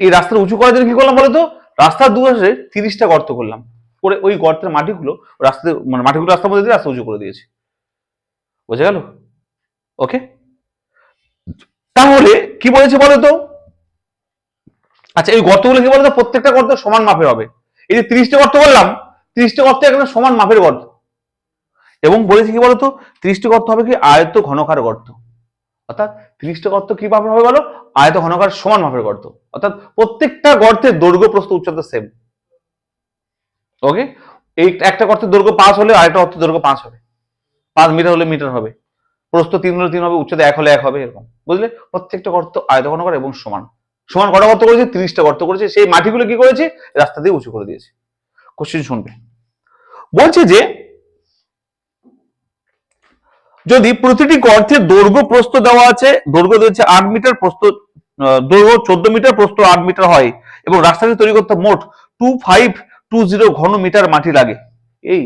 এই রাস্তার উঁচু করার জন্য কি করলাম বলতো, রাস্তার দুপাশে 30টা গর্ত করলাম, করে ওই গর্তের মাটিগুলো রাস্তাতে, মানে মাটিগুলো রাস্তার মধ্যে দিয়ে রাস্তা উঁচু করে দিয়েছি, বোঝা গেল? ওকে, তাহলে কি বলেছে বলতো, আচ্ছা এই গর্তগুলো কি বলতো, প্রত্যেকটা গর্ত সমান মাপের হবে, এই যে 30টা গর্ত করলাম, 30টা গর্ত এখানে সমান মাপের গর্ত, এবং বলেছি কি বলতো 30টা গর্ত হবে কি আয়ত ঘনকার গর্ত, অর্থাৎ 30টা গর্ত কি মাপের হবে বলো, আয়ত ঘনকার সমান মাপের গর্ত, অর্থাৎ প্রত্যেকটা গর্তের দৈর্ঘ্য প্রস্থ উচ্চতা সেম। ওকে, এই একটা গর্তের দৈর্ঘ্য 5 হলে আরেকটা গর্তের দৈর্ঘ্য 5 হবে, 5 মিটার হলে মিটার হবে, প্রস্থ 3 হলে 3 হবে, উচ্চতা 1 হলে 1 হবে, এরকম বুঝলে? প্রত্যেকটা গর্ত আয়ত ঘনকার এবং সমান, সমান কটা গর্ত করেছে, 30টা গর্ত করেছে, সেই মাটিগুলো কি করেছে রাস্তা দিয়ে উঁচু করে দিয়েছে। কোশ্চেন শুনবে, বলছে যে যদি প্রতিটি গর্তের দৈর্ঘ্য প্রস্থ দেওয়া আছে, দৈর্ঘ্য দিয়েছে 8 মিটার, প্রস্থ দৈর্ঘ্য 14 মিটার, প্রস্থ 8 মিটার হয়, এবং রাস্তাটি তৈরি করতে মোট 2520 ঘন মিটার মাটি লাগে, এই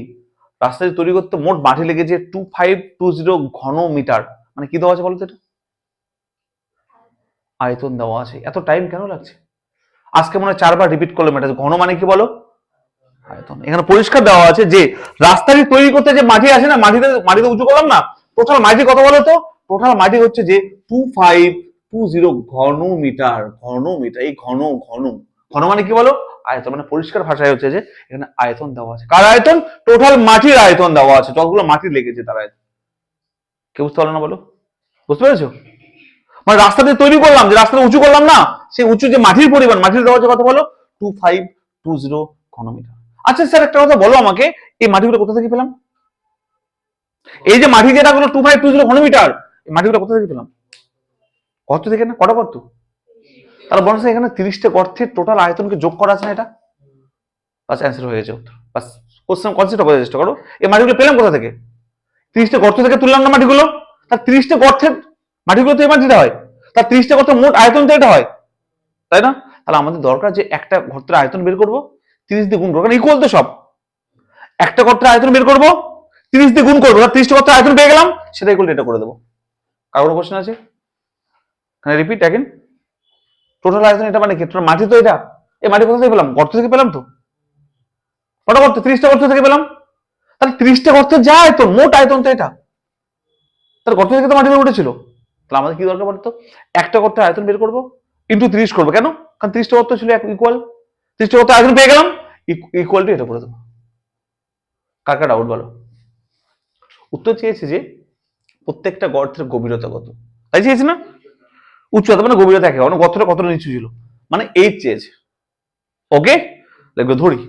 রাস্তাটি তৈরি করতে মোট মাটি লেগেছে 2520 ঘন মিটার, মানে কি দেওয়া আছে বলতো, এটা আয়তন দেওয়া আছে, এত টাইম কেন লাগছে? আজকে মনে হয় 4বার রিপিট করলাম, এটা ঘন মানে কি বলো, আয়তন। এখানে পরিষ্কার দেওয়া আছে যে রাস্তাটি তৈরি করতে যে মাটি আছে না, মাটিতে উঁচু করলাম না, টোটাল মাটি কত বলো তো, টোটাল মাটি হচ্ছে যে 2520 ঘন মিটার, ঘন মিটার, এই ঘন ঘন ঘন মানে কি বলো, আয়তন, মানে পরিষ্কার ভাষায় হচ্ছে যে এখানে আয়তন দেওয়া আছে, কার আয়তন, টোটাল মাটির আয়তন দেওয়া আছে, যতগুলো মাটি লেগেছে তার আয়তন। কেউ বুঝতে পারলো না বলো? বুঝতে পেরেছো? মানে রাস্তাতে তৈরি করলাম, যে রাস্তাটা উঁচু করলাম না, সেই উঁচু যে মাটির পরিমাণ, মাটির দেওয়া আছে কত বলো, 2520 ঘন মিটার। আচ্ছা স্যার একটা কথা বলো আমাকে, এই মাটিগুলো কোথা থেকে পেলাম? এই যে মাটি যেটা হলো 2520 ঘন মিটার, এই মাটিগুলো কোথা থেকে পেলাম? গর্ত থেকে না, কটা গর্ত? তাহলে বলছে এখানে 30টা গর্তের টোটাল আয়তনকে যোগ করা আছে না, এটা বাস অ্যান্সার হয়ে গেছে উত্তর, বাস কোশ্চেন কনসেপ্ট বোঝার চেষ্টা করো, এই মাটিগুলো পেলাম কোথা থেকে? 30টা গর্ত থেকে তুললাম না মাটিগুলো, তার 30টা গর্তের মাটিগুলো তো এই মাটিটা হয়, তার 30টা গর্তের মোট আয়তন তো এটা হয়, তাই না? তাহলে আমাদের দরকার যে একটা গর্তের আয়তন বের করবো, 30 দিয়ে গুণ করবো, কারণ ইকুয়াল তো সব, একটা গর্তের আয়তন বের করবো, 30 দিয়ে গুণ করবো, 30টা গর্তের আয়তন পেয়ে গেলাম, সেটা ইকুয়াল এটা করে দেবো, কারোর কোশ্চেন আছে? Repeat again. টোটাল আয়তন এটা মানে কি? টোটাল মাটি তো এটা। এই মাটি কোথা থেকে পেলাম? গর্ত থেকে পেলাম তো। কটা গর্ত? 30টা গর্ত থেকে পেলাম। তাহলে 30টা গর্তের যা আয়তন, মোট আয়তন তো এটা। তাহলে গর্ত থেকে তো মাটি উঠেছিল। তাহলে আমাদের কি দরকার বলতো? একটা গর্তের আয়তন বের করবো, ইন্টু 30 করবো। কেন? কারণ 30টা গর্ত ছিল ইকুয়াল। 30টা গর্ত আয়তন পেয়ে গেলাম, ইকুয়াল টু এটা করে দেবো। কার কার ডাউট বলো? উত্তর চেয়েছে যে প্রত্যেকটা গর্তের গভীরতা কত, তাই চেয়েছে না? উচ্চতা মানে গভীরতা একে, কারণ গর্তটা কতটা নিচু ছিল, মানে এইচ চেয়েছে। ওকে, দেখবে ধরি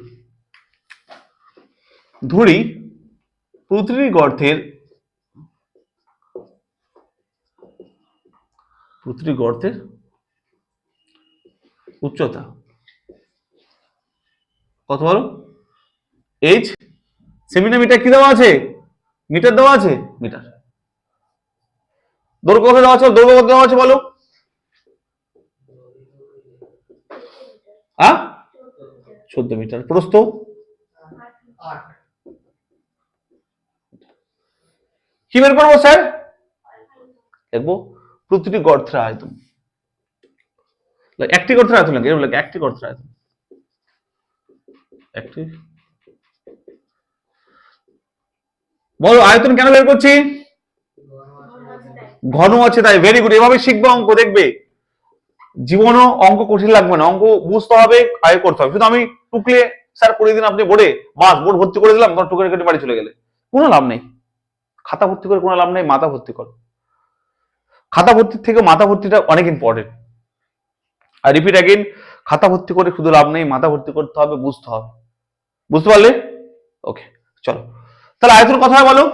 ধরি প্রতিটি গর্তের উচ্চতা কত বলো? এইচ। সেমিনা মিটার কি দেওয়া আছে? মিটার দেওয়া আছে, মিটার। দৈর্ঘ্য কত দেওয়া আছে? দৈর্ঘ্য কত দেওয়া আছে বলো? 14 মিটার। প্রস্থ? কি বের করবো স্যার? দেখবো প্রতিটি গর্তের আয়তন। একটি গর্তের আয়তন লাগে, একটি গর্তের আয়তন, একটি। বলো আয়তন কেন বের করছি? ঘন আছে তাই। ভেরি গুড, এভাবে শিখবে অঙ্ক, দেখবে জীবনও অঙ্ক কঠিন লাগবে না। অঙ্ক বুঝতে হবে, আয় করতে হবে। শুধু আমি টুকলে স্যার করে দিন আপনি বোর্ডে, বাস বোর্ড ভর্তি করে দিলাম, তখন টুকরে কেটে বাড়ি চলে গেলে কোনো লাভ নেই। খাতা ভর্তি করে কোনো লাভ নেই, মাথা ভর্তি করো। খাতা ভর্তির থেকে মাথা ভর্তিটা অনেক ইম্পর্টেন্ট। আর রিপিট অ্যাগেন, খাতা ভর্তি করে শুধু লাভ নেই, মাথা ভর্তি করতে হবে, বুঝতে হবে। বুঝতে পারলে? ওকে, চলো তাহলে আয়তন কথা বলো।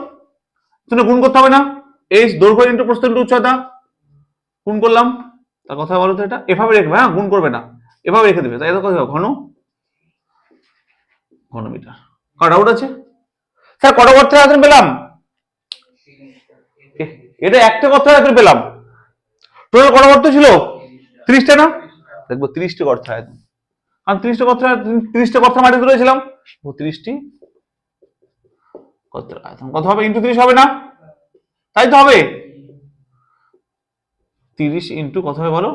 তুমি গুণ করতে হবে না? এইচ দৈর্ঘ্য ইন্টু প্রস্থ ইন্টু উচ্চতা, গুণ করলাম। তার কথা বলো তো, এটা এভাবে রেখবে, হ্যাঁ গুণ করবে না, এভাবে রেখে দেবে। তাই এটা কথা ঘন, ঘনমিটার। কার ডাউট আছে? স্যার কটা গর্তের আয়তন পেলাম? এটা একটা গর্তের আয়তন পেলাম। টোটাল কটা গর্ত ছিল? 30টা না? দেখবো 30টি গর্তের আয়তন। কারণ 30টা গর্তের মাটি তুলেছিলাম, 30টি গর্তের আয়তন কত হবে? ইন্টু 30 হবে না? তাই তো হবে। 30 ইন্টু কত হবে বলো?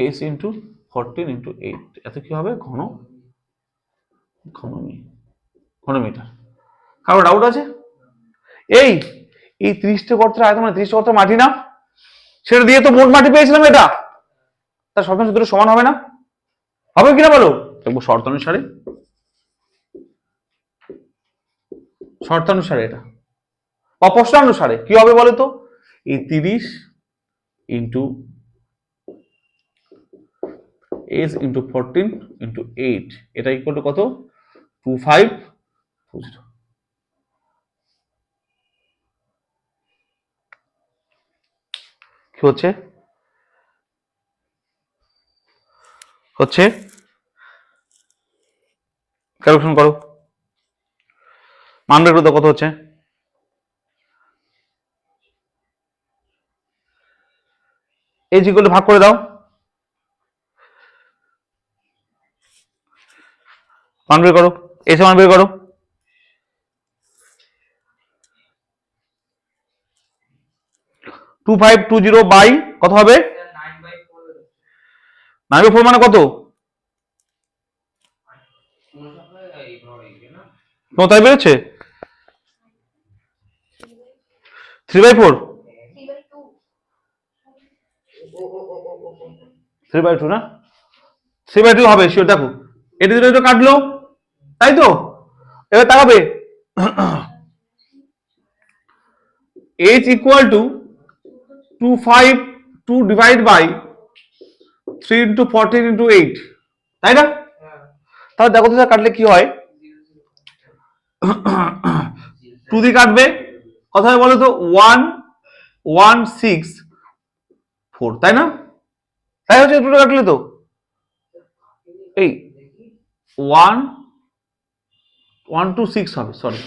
এইচ ইন্টু 14 ইন্টু 8, এত কি হবে? ঘনমিটার। কারো ডাউট আছে? এই 30টা গর্তের আয়তন মানে 30টা গর্তের মাটি না? সেটা দিয়ে তো মোট মাটি পেয়েছিলাম এটা। তার শর্তানুসারে দুটো সমান হবে না? হবে কিনা বলো? দেখবো শর্তানুসারে এটা বা প্রশ্নানুসারে কি হবে বলো তো? এই 30 ইন্টু এইচ ইন্টু 14 ইন্টু 8, এটা ইকুয়াল টু কত? 2520। কি হচ্ছে? ক্যালকুলেশন করো, মান বের করতে কত হচ্ছে? এইচ ইকুয়াল টু ভাগ করে দাও, মান বের করো, এসে মান বের করো। 2520 বাই কত হবে? 9/4 মানে কত? তাই বেরোচ্ছে 3/4, 3/2 না? 3/2 হবে শিওর। দেখো এটা দুটো কাটলো, তাই তো? এবার তাকাবে h equal to 252 divide by 3 into 14 into 8, তাই না? তাহলে দেখো তো কাটলে কি হয়? 2 দিয়ে কাটবে, কথা বলো তো 1164, তাই না? তাই হচ্ছে, দুটো কাটলে তো এই 126 হবে, সরি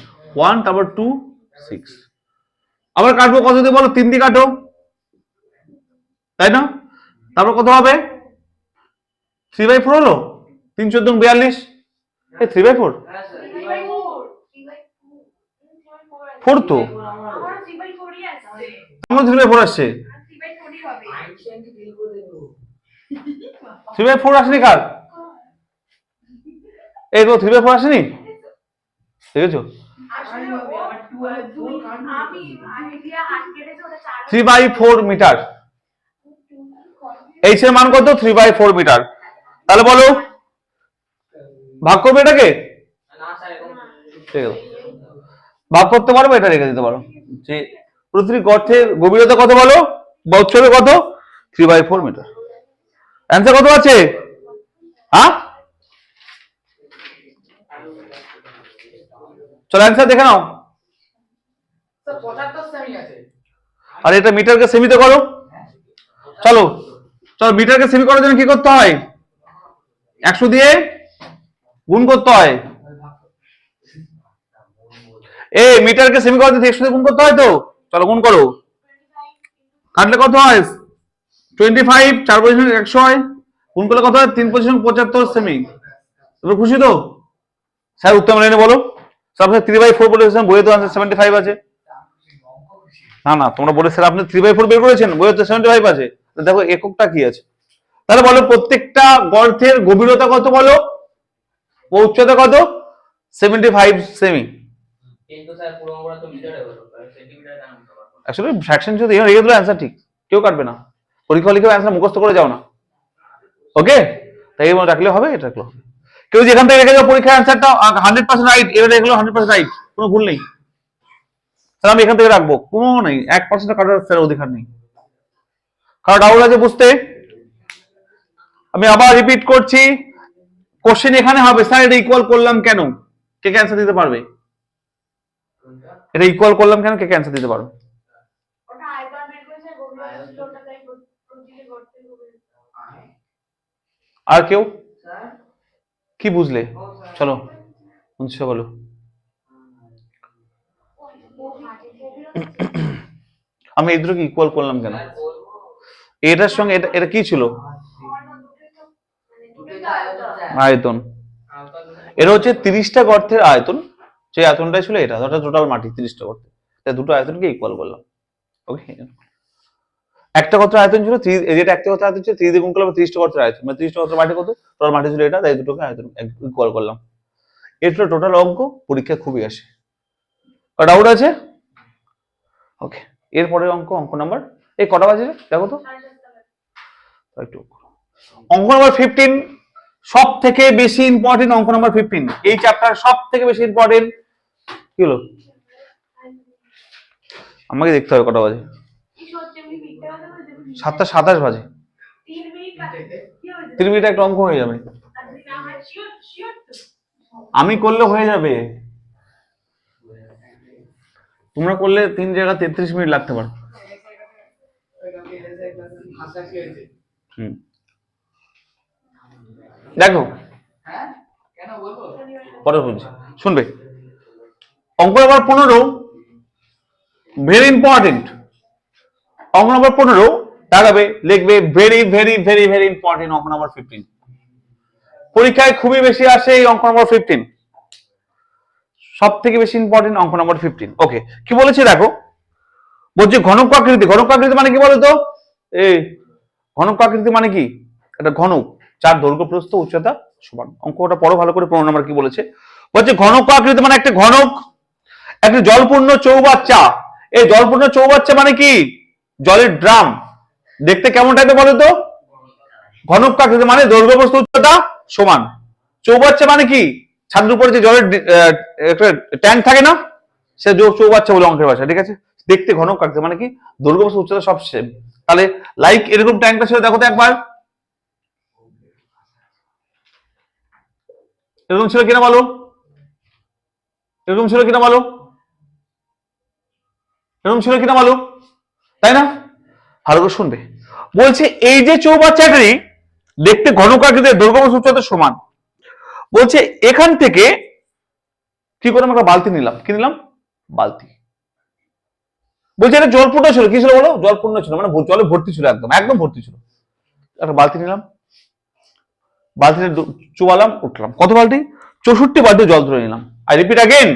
1 তারপর 2 6। আবার কাটবো কত দিয়ে বলো? 3 দিয়ে কাটো, তাই না? তারপর কত হবে? 3/4 হলো। 3 14 42, এই 3/4 4 তো 3/4 আসছে, 3/4 আসেনি কার? এই তো 3/4 আসেনি, দেখেছো? 3/4 মিটার, এইচ এর মান কত? 3/4 মিটার। তাহলে বলো ভাগ করবে এটাকে, ভাগ করতে পারবো, এটা রেখে দিতে পারো যে প্রতিটি গর্তের গভীরতা কত বলো, বা উচ্চতা কত? 3/4 মিটার। অ্যান্সার কত আছে? হ্যাঁ, চলো অ্যান্সার দেখে নাও। আর এটা মিটারকে সেমিতে করো। চলো চলো, মিটারকে সেমি করার জন্য কি করতে হয়? 100 দিয়ে গুণ করতে হয়। এই মিটারকে সেমি করার জন্য 100 দিয়ে গুণ করতে হয় তো। চলো গুণ করো, কাটলে কত হয়? 25, 4 পজিশন 100 হয়, গুণ করলে কত হয়? 3 পজিশন 75 সেমি। তুমি খুশি তো? স্যার উত্তর লাইনে বলো। তারপরে 3/4 বলেছেন, বইয়ে তো আনসার 75 আছে। না না, তোমরা বলে স্যার আপনি 3/4 বের করেছেন, বইয়ে তো 75 আছে। দেখো এককটা কি আছে। তাহলে বলো প্রত্যেকটা গর্তের গভীরতা কত বলো, ও উচ্চতা কত? 75 সেমি। কিন্তু স্যার পুরো অঙ্কটা তো মিটারে হলো, সেন্টিমিটারে কেন হতে পারবে? আসলে ফ্র্যাকশন যদি রেখে দিলে অ্যান্সার ঠিক, কেউ কাটবে না। পরীক্ষা লিখে অ্যান্সার মুখস্থ করে যাও না, ওকে? তাই এই মনে রাখলে হবে, এটা রাখলে হবে। কেউ যেখান থেকে রেখে যাও পরীক্ষার অ্যান্সারটা 100% রাইট, এবার রেখে 100% রাইট, কোনো ভুল নেই। স্যার আমি এখান থেকে রাখবো, কোনো নেই, 1% কাটার স্যার অধিকার নেই। কারণ ডাউট আছে বুঝতে, আমি আবার রিপিট করছি, কোশ্চেন এখানে হবে স্যার এটা ইকুয়াল করলাম কেন, কে অ্যান্সার দিতে পারবে? এটা ইকুয়াল করলাম কেন, কে অ্যান্সার দিতে পারবে? আর কেউ কি বুঝলে? চলো বলো। আমি এই দুটোকে ইকুয়াল করলাম কেন? এটার সঙ্গে এটা কি ছিল? আয়তন। এটা হচ্ছে 30টা গর্তের আয়তন, যে আয়তনটাই ছিল এটা, টোটাল মাটি 30টা গর্তে, তাই দুটো আয়তনকে ইকুয়াল করলাম। ওকে, একটা গর্তের আয়তন ছিল যেটা একটা গর্তের আয়তন ছিল 30 দিয়ে গুণ করলাম 30টা গর্তের আয়তন, মানে 30টা গর্তের মাটি কত? টোটাল মাটি ছিল এটা, তাই দুটোকে আয়তন ইকুয়াল করলাম। এটা টোটাল অঙ্ক, পরীক্ষা খুবই আসে। ডাউট আছে? ওকে, এরপরের অঙ্ক, অঙ্ক নাম্বার, এই কটা বাজে দেখো তো একটু। অঙ্ক নাম্বার 15 সব থেকে বেশি ইম্পর্টেন্ট, অঙ্ক নাম্বার 15 এই চ্যাপ্টার সব থেকে বেশি ইম্পর্টেন্ট। কি হলো? আমাকে দেখতে হবে কটা বাজে, 7:27 বাজে, 3 মিনিট একটা অঙ্ক হয়ে যাবে। আমি করলে হয়ে যাবে, তোমরা করলে 3 জায়গা 33 মিনিট লাগতে পারে। দেখো পরে বলছি, শুনবে। অঙ্ক নাম্বার 15 ভেরি ইম্পর্টেন্ট। অঙ্ক নাম্বার 15 দেখাবে, লিখবে very very very very important. অঙ্ক নাম্বার 15 পরীক্ষায় খুবই বেশি আসে এই অঙ্ক নাম্বার 15, সব থেকে বেশি ইম্পর্টেন্ট অঙ্ক নাম্বার 15। ওকে, কি বলেছে দেখো, বলছে ঘনক আকৃতি। ঘনক আকৃতি মানে কি বলতো? এই ঘনক আকৃতি মানে কি? এটা ঘনক যার দৈর্ঘ্য প্রস্থ উচ্চতা সমান। অঙ্কটা পড়ো ভালো করে, 15 নাম্বার কি বলেছে। বলছে ঘনক আকৃতি মানে একটা ঘনক, একটা জলপূর্ণ চৌবাচ্চা। এই জলপূর্ণ চৌবাচ্চা মানে কি? জলের ড্রাম। দেখতে কেমন টাইপের বলো তো? ঘনক আকৃতি মানে দৈর্ঘ্য প্রস্থ উচ্চতা সমান। চৌবাচ্চা মানে কি? ছাদের উপরে যে জলের একটা ট্যাঙ্ক থাকে না, সে চৌবাচ্চা বলে অঙ্কের ভাষা, ঠিক আছে? দেখতে ঘনক আকৃতি মানে কি? দৈর্ঘ্য প্রস্থ উচ্চতা সব সেম। তাহলে লাইক এরকম ট্যাঙ্কটা ছিল, দেখো তো একবার এরকম ছিল কিনা বলো, এরকম ছিল কিনা বলো, এরকম ছিল কিনা বলো, তাই না? ভালো করে শুনবে। বলছে এই যে চৌবাচ্চাটি দেখতে ঘনক আকৃতির, দৈর্ঘ্য প্রস্থ উচ্চতা সমান। বলছে এখান থেকে কি করে আমরা বালতি নিলাম, কি নিলাম? বালতি। বলছে এটা জলপূর্ণ ছিল, কি ছিল বলো? জলপূর্ণ ছিল, মানে জলে ভর্তি ছিল, একদম একদম ভর্তি ছিল। একটা বালতি নিলাম, বালতিতে চুবালাম, উঠলাম। কত বালতি? 64 বালতি জল ধরে নিলাম। আই রিপিট अगेन,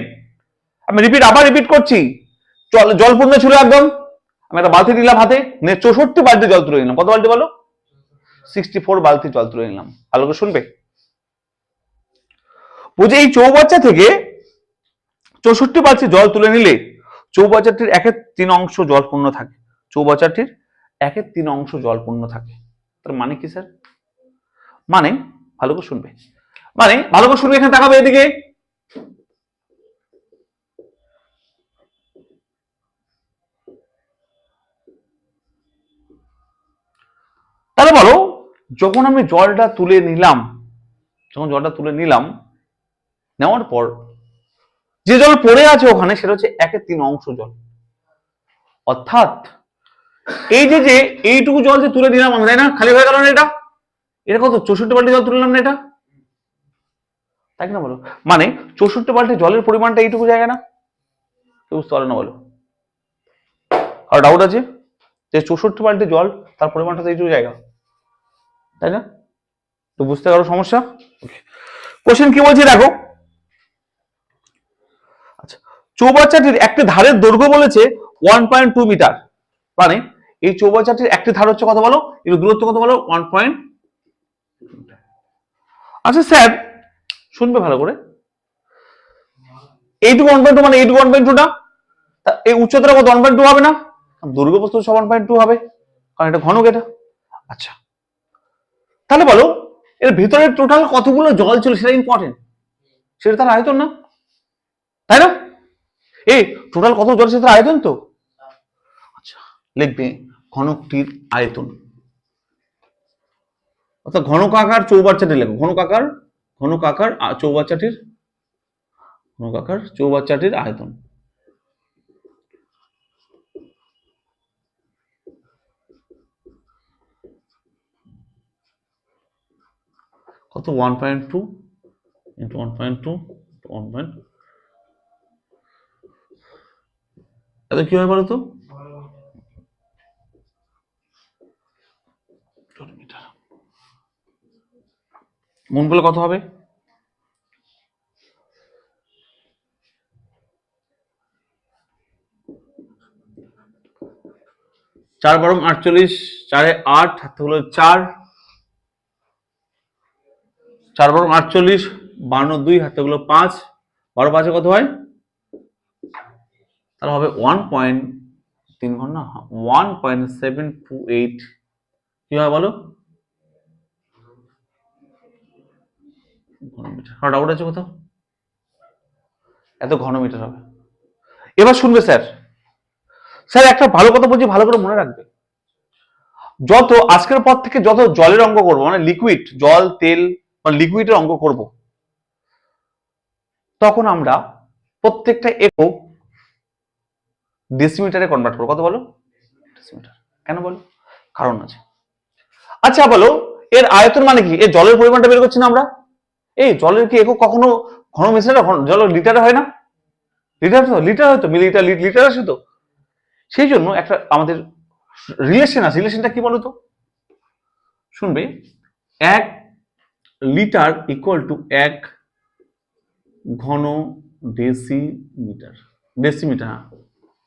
আমি আবার রিপিট করছি, জলপূর্ণ ছিল একদম, আমি একটা বালতি নিলাম হাতে, 64 বালতি জল তুলে নিলাম। কত বালতি বলো? 64 বালতি জল তুলে নিলাম। ভালো করে শুনবে। বুঝে এই চৌবাচ্চা থেকে 64 বালতি জল তুলে নিলে চৌবাচ্চাটির 1/3 অংশ জল পূর্ণ থাকে। চৌবাচ্চাটির 1/3 অংশ জল পূর্ণ থাকে। তার মানে কি স্যার? মানে ভালো করে শুনবে, মানে ভালো করে শুনবে, এখানে তাকাবে এদিকে। তাহলে বলো, যখন আমি জলটা তুলে নিলাম, নেওয়ার পর যে জল পড়ে আছে ওখানে সেটা হচ্ছে 1/3 অংশ জল। অর্থাৎ এই যে এইটুকু জল যে তুলে নিলাম আমি, তাই না? খালি হয়ে গেল না এটা? এটা কত? 64 বালতি জল তুললাম না এটা, তাই না বলো? মানে 64 বালতি জলের পরিমাণটা এইটুকু জায়গা না? কেউ বুঝতে পারে না বলো? আর ডাউট আছে যে 64 বালতি জল তার পরিমাণটা তো এইটুকু জায়গা, তাই না? তো বুঝতে পারো সমস্যা? কোশ্চেন কি বলছে দেখো। আচ্ছা, চৌবাচ্চাটির একটি ধারের দৈর্ঘ্য বলেছে 1.2 মিটার। মানে এই চৌবাচ্চাটির একটি ধার হচ্ছে কত বলো? এর দূরত্ব কত বলো? 1. আচ্ছা স্যার শুনবে ভালো করে, এইটুকু 1.2 মানে এইটুকু 1.2 না? এই উচ্চতাটা কত? 1.2 হবে না? দৈর্ঘ্য প্রস্থ 1.2 হবে, কারণ এটা ঘনক এটা। আচ্ছা তাহলে বলো এর ভিতরে টোটাল কতগুলো জল ছিল সেটা ইম্পর্টেন্ট, সেটা তার আয়তন না, তাই না? এই টোটাল কত জল সেটা আয়তন তো। আচ্ছা লিখবে ঘনকটির আয়তন, অর্থাৎ ঘনকাকার চৌবাচ্চাটি লেখো, ঘনকাকার চৌবাচ্চাটির আয়তন। কত? 1.2 into 1.2 1. এত কি হয় বলো তো? মন করলে কত হবে? 4 × 48, 4 8 হাতে হলো 4, 4 × 48 52 2 হাতে হলো 5, 12 5 কত হয়? তাহলে হবে 1.3 ঘন না, 1.728 কি হয় বলো? ঘনমিটার। ডাউট আছে কোথাও? এত ঘনমিটার হবে। এবার শুনবে স্যার, একটা ভালো কথা বলছি, ভালো করে মনে রাখবে। যত আজকের পর থেকে যত জলের অঙ্ক করবো, মানে লিকুইড, জল তেল বা লিকুইডের অঙ্ক করব, তখন আমরা প্রত্যেকটা একক ডেসিমিটারে কনভার্ট করবো। কত বলো? ডেসিমিটার। কেন বলো? কারণ আছে। আচ্ছা বলো এর আয়তন মানে কি? এর জলের পরিমাণটা বের করছি না আমরা। এই জলের কি একক কখনো ঘন মিশ্রণ জল লিটারে হয় না? লিটার হয়তো মিলিলিটার লিটার আসে তো। সেই জন্য একটা আমাদের রিলেশন আছে। রিলেশনটা কি বলতো? শুনবে, 1 লিটার ইকুয়াল টু 1 ঘন ডেসিমিটার। ডেসিমিটার,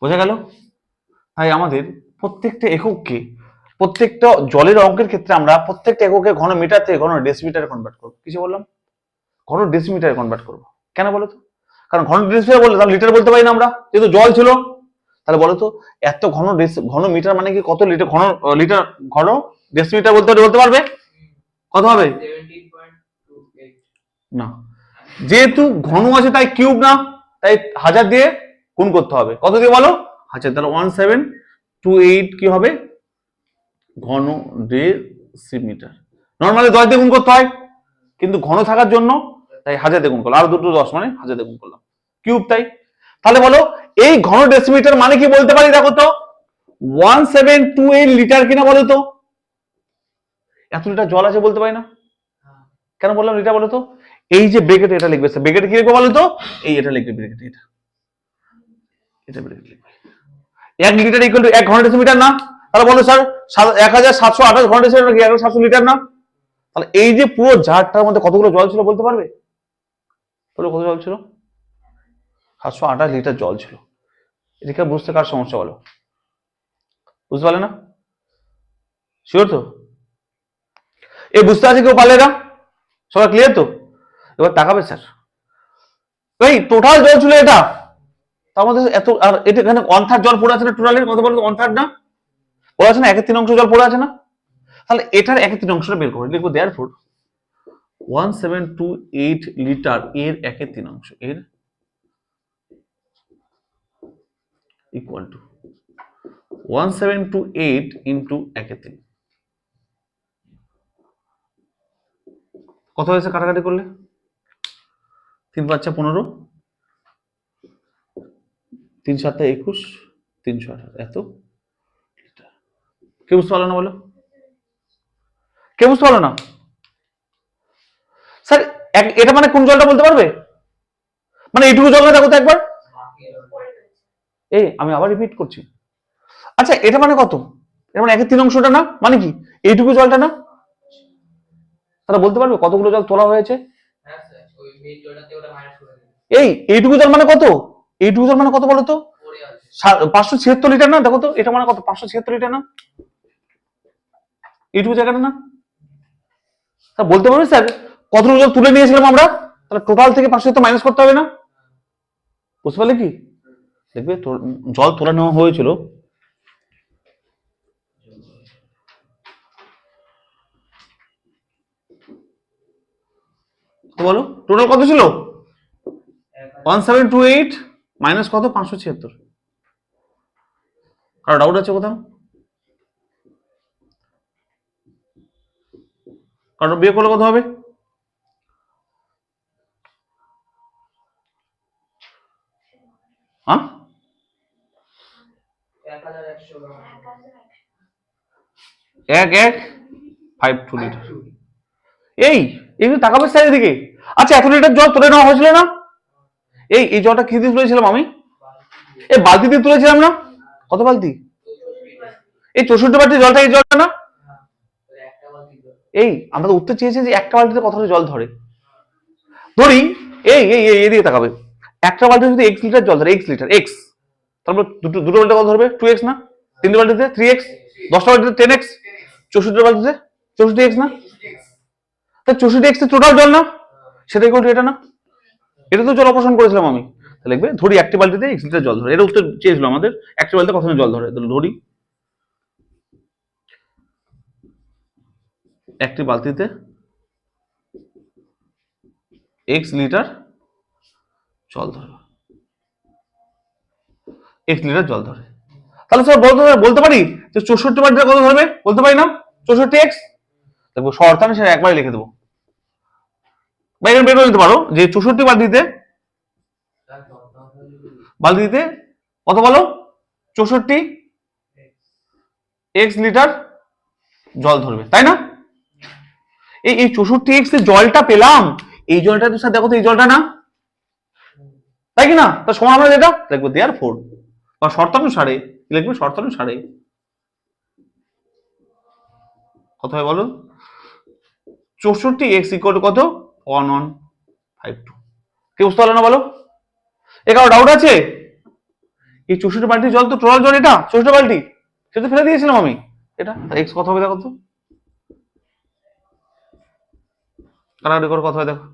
বোঝা গেল? তাই আমাদের প্রত্যেকটা এককে, প্রত্যেকটা জলের অঙ্কের ক্ষেত্রে আমরা প্রত্যেকটা এককে ঘন মিটার থেকে ঘন ডেসিমিটারে কনভার্ট করবো। কিছু বললাম? ঘন ডেসিমিটারে কনভার্ট করবো। কেন বলো তো? কারণ ঘন ডেসিমিটার বললে তাহলে লিটার বলতে পারি না আমরা, যেহেতু জল ছিল। তাহলে বলো তো এত ঘন মিটার মানে কি? কত লিটার? লিটার ঘন ডেসিমিটার বলতে পারবে? কত হবে? না, যেহেতু ঘন আছে তাই কিউব না, তাই 1000 দিয়ে গুণ করতে হবে। কত দিয়ে বলো? 1000। তাহলে 1728 কি হবে? ঘন ডেসিমিটার। নর্মালি 10 দিয়ে গুণ করতে হয়, কিন্তু ঘন থাকার জন্য তাই 1000 দিয়ে গুণ করলাম। আর দুটো 10 মানে 1000 দিয়ে গুণ করলাম, কিউব তাই। তাহলে বলো এই ঘন ডেসিমিটার মানে কি বলতে পারি? দেখো তো 1728 লিটার কিনা বলো তো? এত লিটার জল আছে বলতে পারি না? কেন বললাম লিটার বলো তো? এই যে ব্রেকেটে এটা লিখবে, ব্রেকেটে কি লিখবে বলো তো? এই এটা লিখবে ব্রেকেটে, এটা ব্রেকেটে লিখবে। 1 লিটার ইকুয়াল টু 1 ঘন ডেসিমিটার না? তাহলে বলো স্যার 1728 ঘন ডেসিমিটার কি 1700 লিটার না? তাহলে এই যে পুরো জারটার মধ্যে কতগুলো জল ছিল বলতে পারবে? বলো কত জল ছিল? 728 লিটার জল ছিল। এদিকে বুঝতে কার সমস্যা বলো? বুঝতে পারলে না? শিওর তো? বুঝতে আছে কেউ পারলে না? সবাই ক্লিয়ার তো? এবার তাকাবে স্যার, এই টোটাল জল ছিল এটা, তার মধ্যে এত, আর এটা এখানে 1/3 জল পড়ে আছে না টোটালি, কত বলতো 1/3 না পড়ে আছে না, 1/3 জল পড়ে আছে না, তাহলে এটার 1/3 অংশটা বের করে লিখবো দেয়ারফর 1728 লিটার এর 1/3 এর ইকুয়াল টু 1728 ইন্টু 1/3, কত হয়েছে কাটাকাটি করলে? 3 5 15, 3 7 21, 318, এত লিটার। কে বুঝতে পারলো না বলো? কে বুঝতে পারলো না? স্যার এটা মানে কোন জলটা বলতে পারবে? মানে এইটুকু জল না, দেখো তো একবার, আমি আবার রিপিট করছি। আচ্ছা এটা মানে কত? এটা মানে 1/3 অংশটা না, মানে কি এইটুকু জলটা না? তারা বলতে পারবে কতগুলো জল তোলা হয়েছে? এইটুকু জল মানে কত? এইটুকু জল মানে কত বলো তো? 576 লিটার না, দেখো তো এটা মানে কত? 576 লিটার না এইটুকু জায়গাটা না? তা বলতে পারবে স্যার কতটুকু জল তুলে নিয়েছিলাম আমরা, তাহলে টোটাল থেকে 576 মাইনাস করতে হবে না? বুঝতে পারলে কি? দেখবে জল তোলা নেওয়া হয়েছিল, বলো টোটাল কত ছিল? 1728 মাইনাস কত? 576। কারো ডাউট আছে কোথাও? কারো বিয়ে করলে কত হবে? হ্যাঁ 1152 লিটার। এই তাকাবে স্যারের দিকে। আচ্ছা এত লিটার জল তুলে নেওয়া হয়েছিল না? এই জলটা কি দিয়ে তুলেছিলাম আমি? বালতি দিয়ে তুলেছিলাম না? কত বালতি? 64 বালতি জলটা, এই জলটা না? আমরা তো উত্তর চেয়েছি যে একটা বালতিতে কতটা জল ধরে। ধরি এদিকে তাকাবে, একটা বালতিতে যদি x লিটার জল ধরে, x লিটার, x, তারপর দুটো বালতি কত ধরবে? 2x না? 3 বালতিতে 3x, 10টা বালতিতে 10x, 64 বালতিতে 64x না? তা 64x এর টোটাল জল না, সেটা ইকুয়াল টু এটা না? এটা তো জল অপসারণ করেছিলাম আমি। তাহলে লিখবে ধরি একটি বালতিতে x লিটার জল ধরে, এটা উত্তর চেয়েছিল আমাদের, একটা বালতিতে কত জল ধরে, তাহলে ধরি একটি বালতিতে x লিটার জল ধরে, x লিটার জল ধরে। তাহলে স্যার বলতে পারি যে 64 বালতিতে কত ধরবে? বলতে পারি না? 64x, দেখবো শর্ত আমি সেটা একবারে লিখে দেবো, বা এখানে বের করে নিতে পারো যে 64 বালতিতে কত বলো? 64 x লিটার জল ধরবে, তাই না? এই 64x এর জলটা পেলাম, এই জলটা তো স্যার দেখো তো এই জলটা না, তাই কি না? তার সমান আমরা যেটা দেখবো দেয়ারফর, বা শর্তানুসারে লিখবে, শর্তানুসারে কত হয় বলো? 64x ইকুয়াল টু কত? 1152। কি বুঝতে পারলো না বলো? কারো ডাউট আছে? এই 64 বালতি জল তো টোটাল জল, এটা 64 বালতি, সেটা ফেলে দিয়েছিলাম আমি, এটা x কত হবে দেখো তো, কাটাকাটি করে কত হয় দেখো।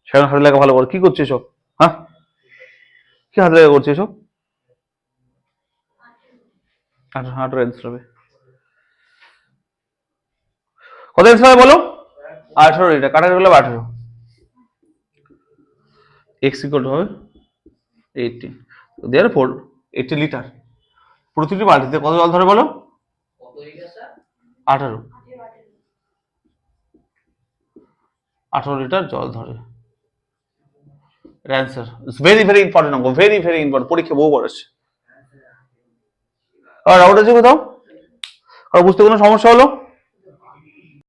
সেখানে হাতে লেখা ভালো করে, কি করছে এসব? হ্যাঁ কি হাতে লেখা করছে এসব? 18 অ্যান্সার হবে, কত অ্যান্সার হবে বলো? 18, এটা কাটাকাটি করলে 18, x ইকুয়াল টু হবে 18, দেয়ারফর 80 লিটার, প্রতিটি বালতিতে কত জল ধরে বলো? 18 লিটার জল ধরে। অ্যান্সার ভেরি ভেরি ইম্পর্টেন্ট অঙ্ক, ভেরি ভেরি ইম্পর্টেন্ট, পরীক্ষা বহুবার আসছে। আর ডাউট আছে কোথাও? আর বুঝতে কোনো সমস্যা হলো?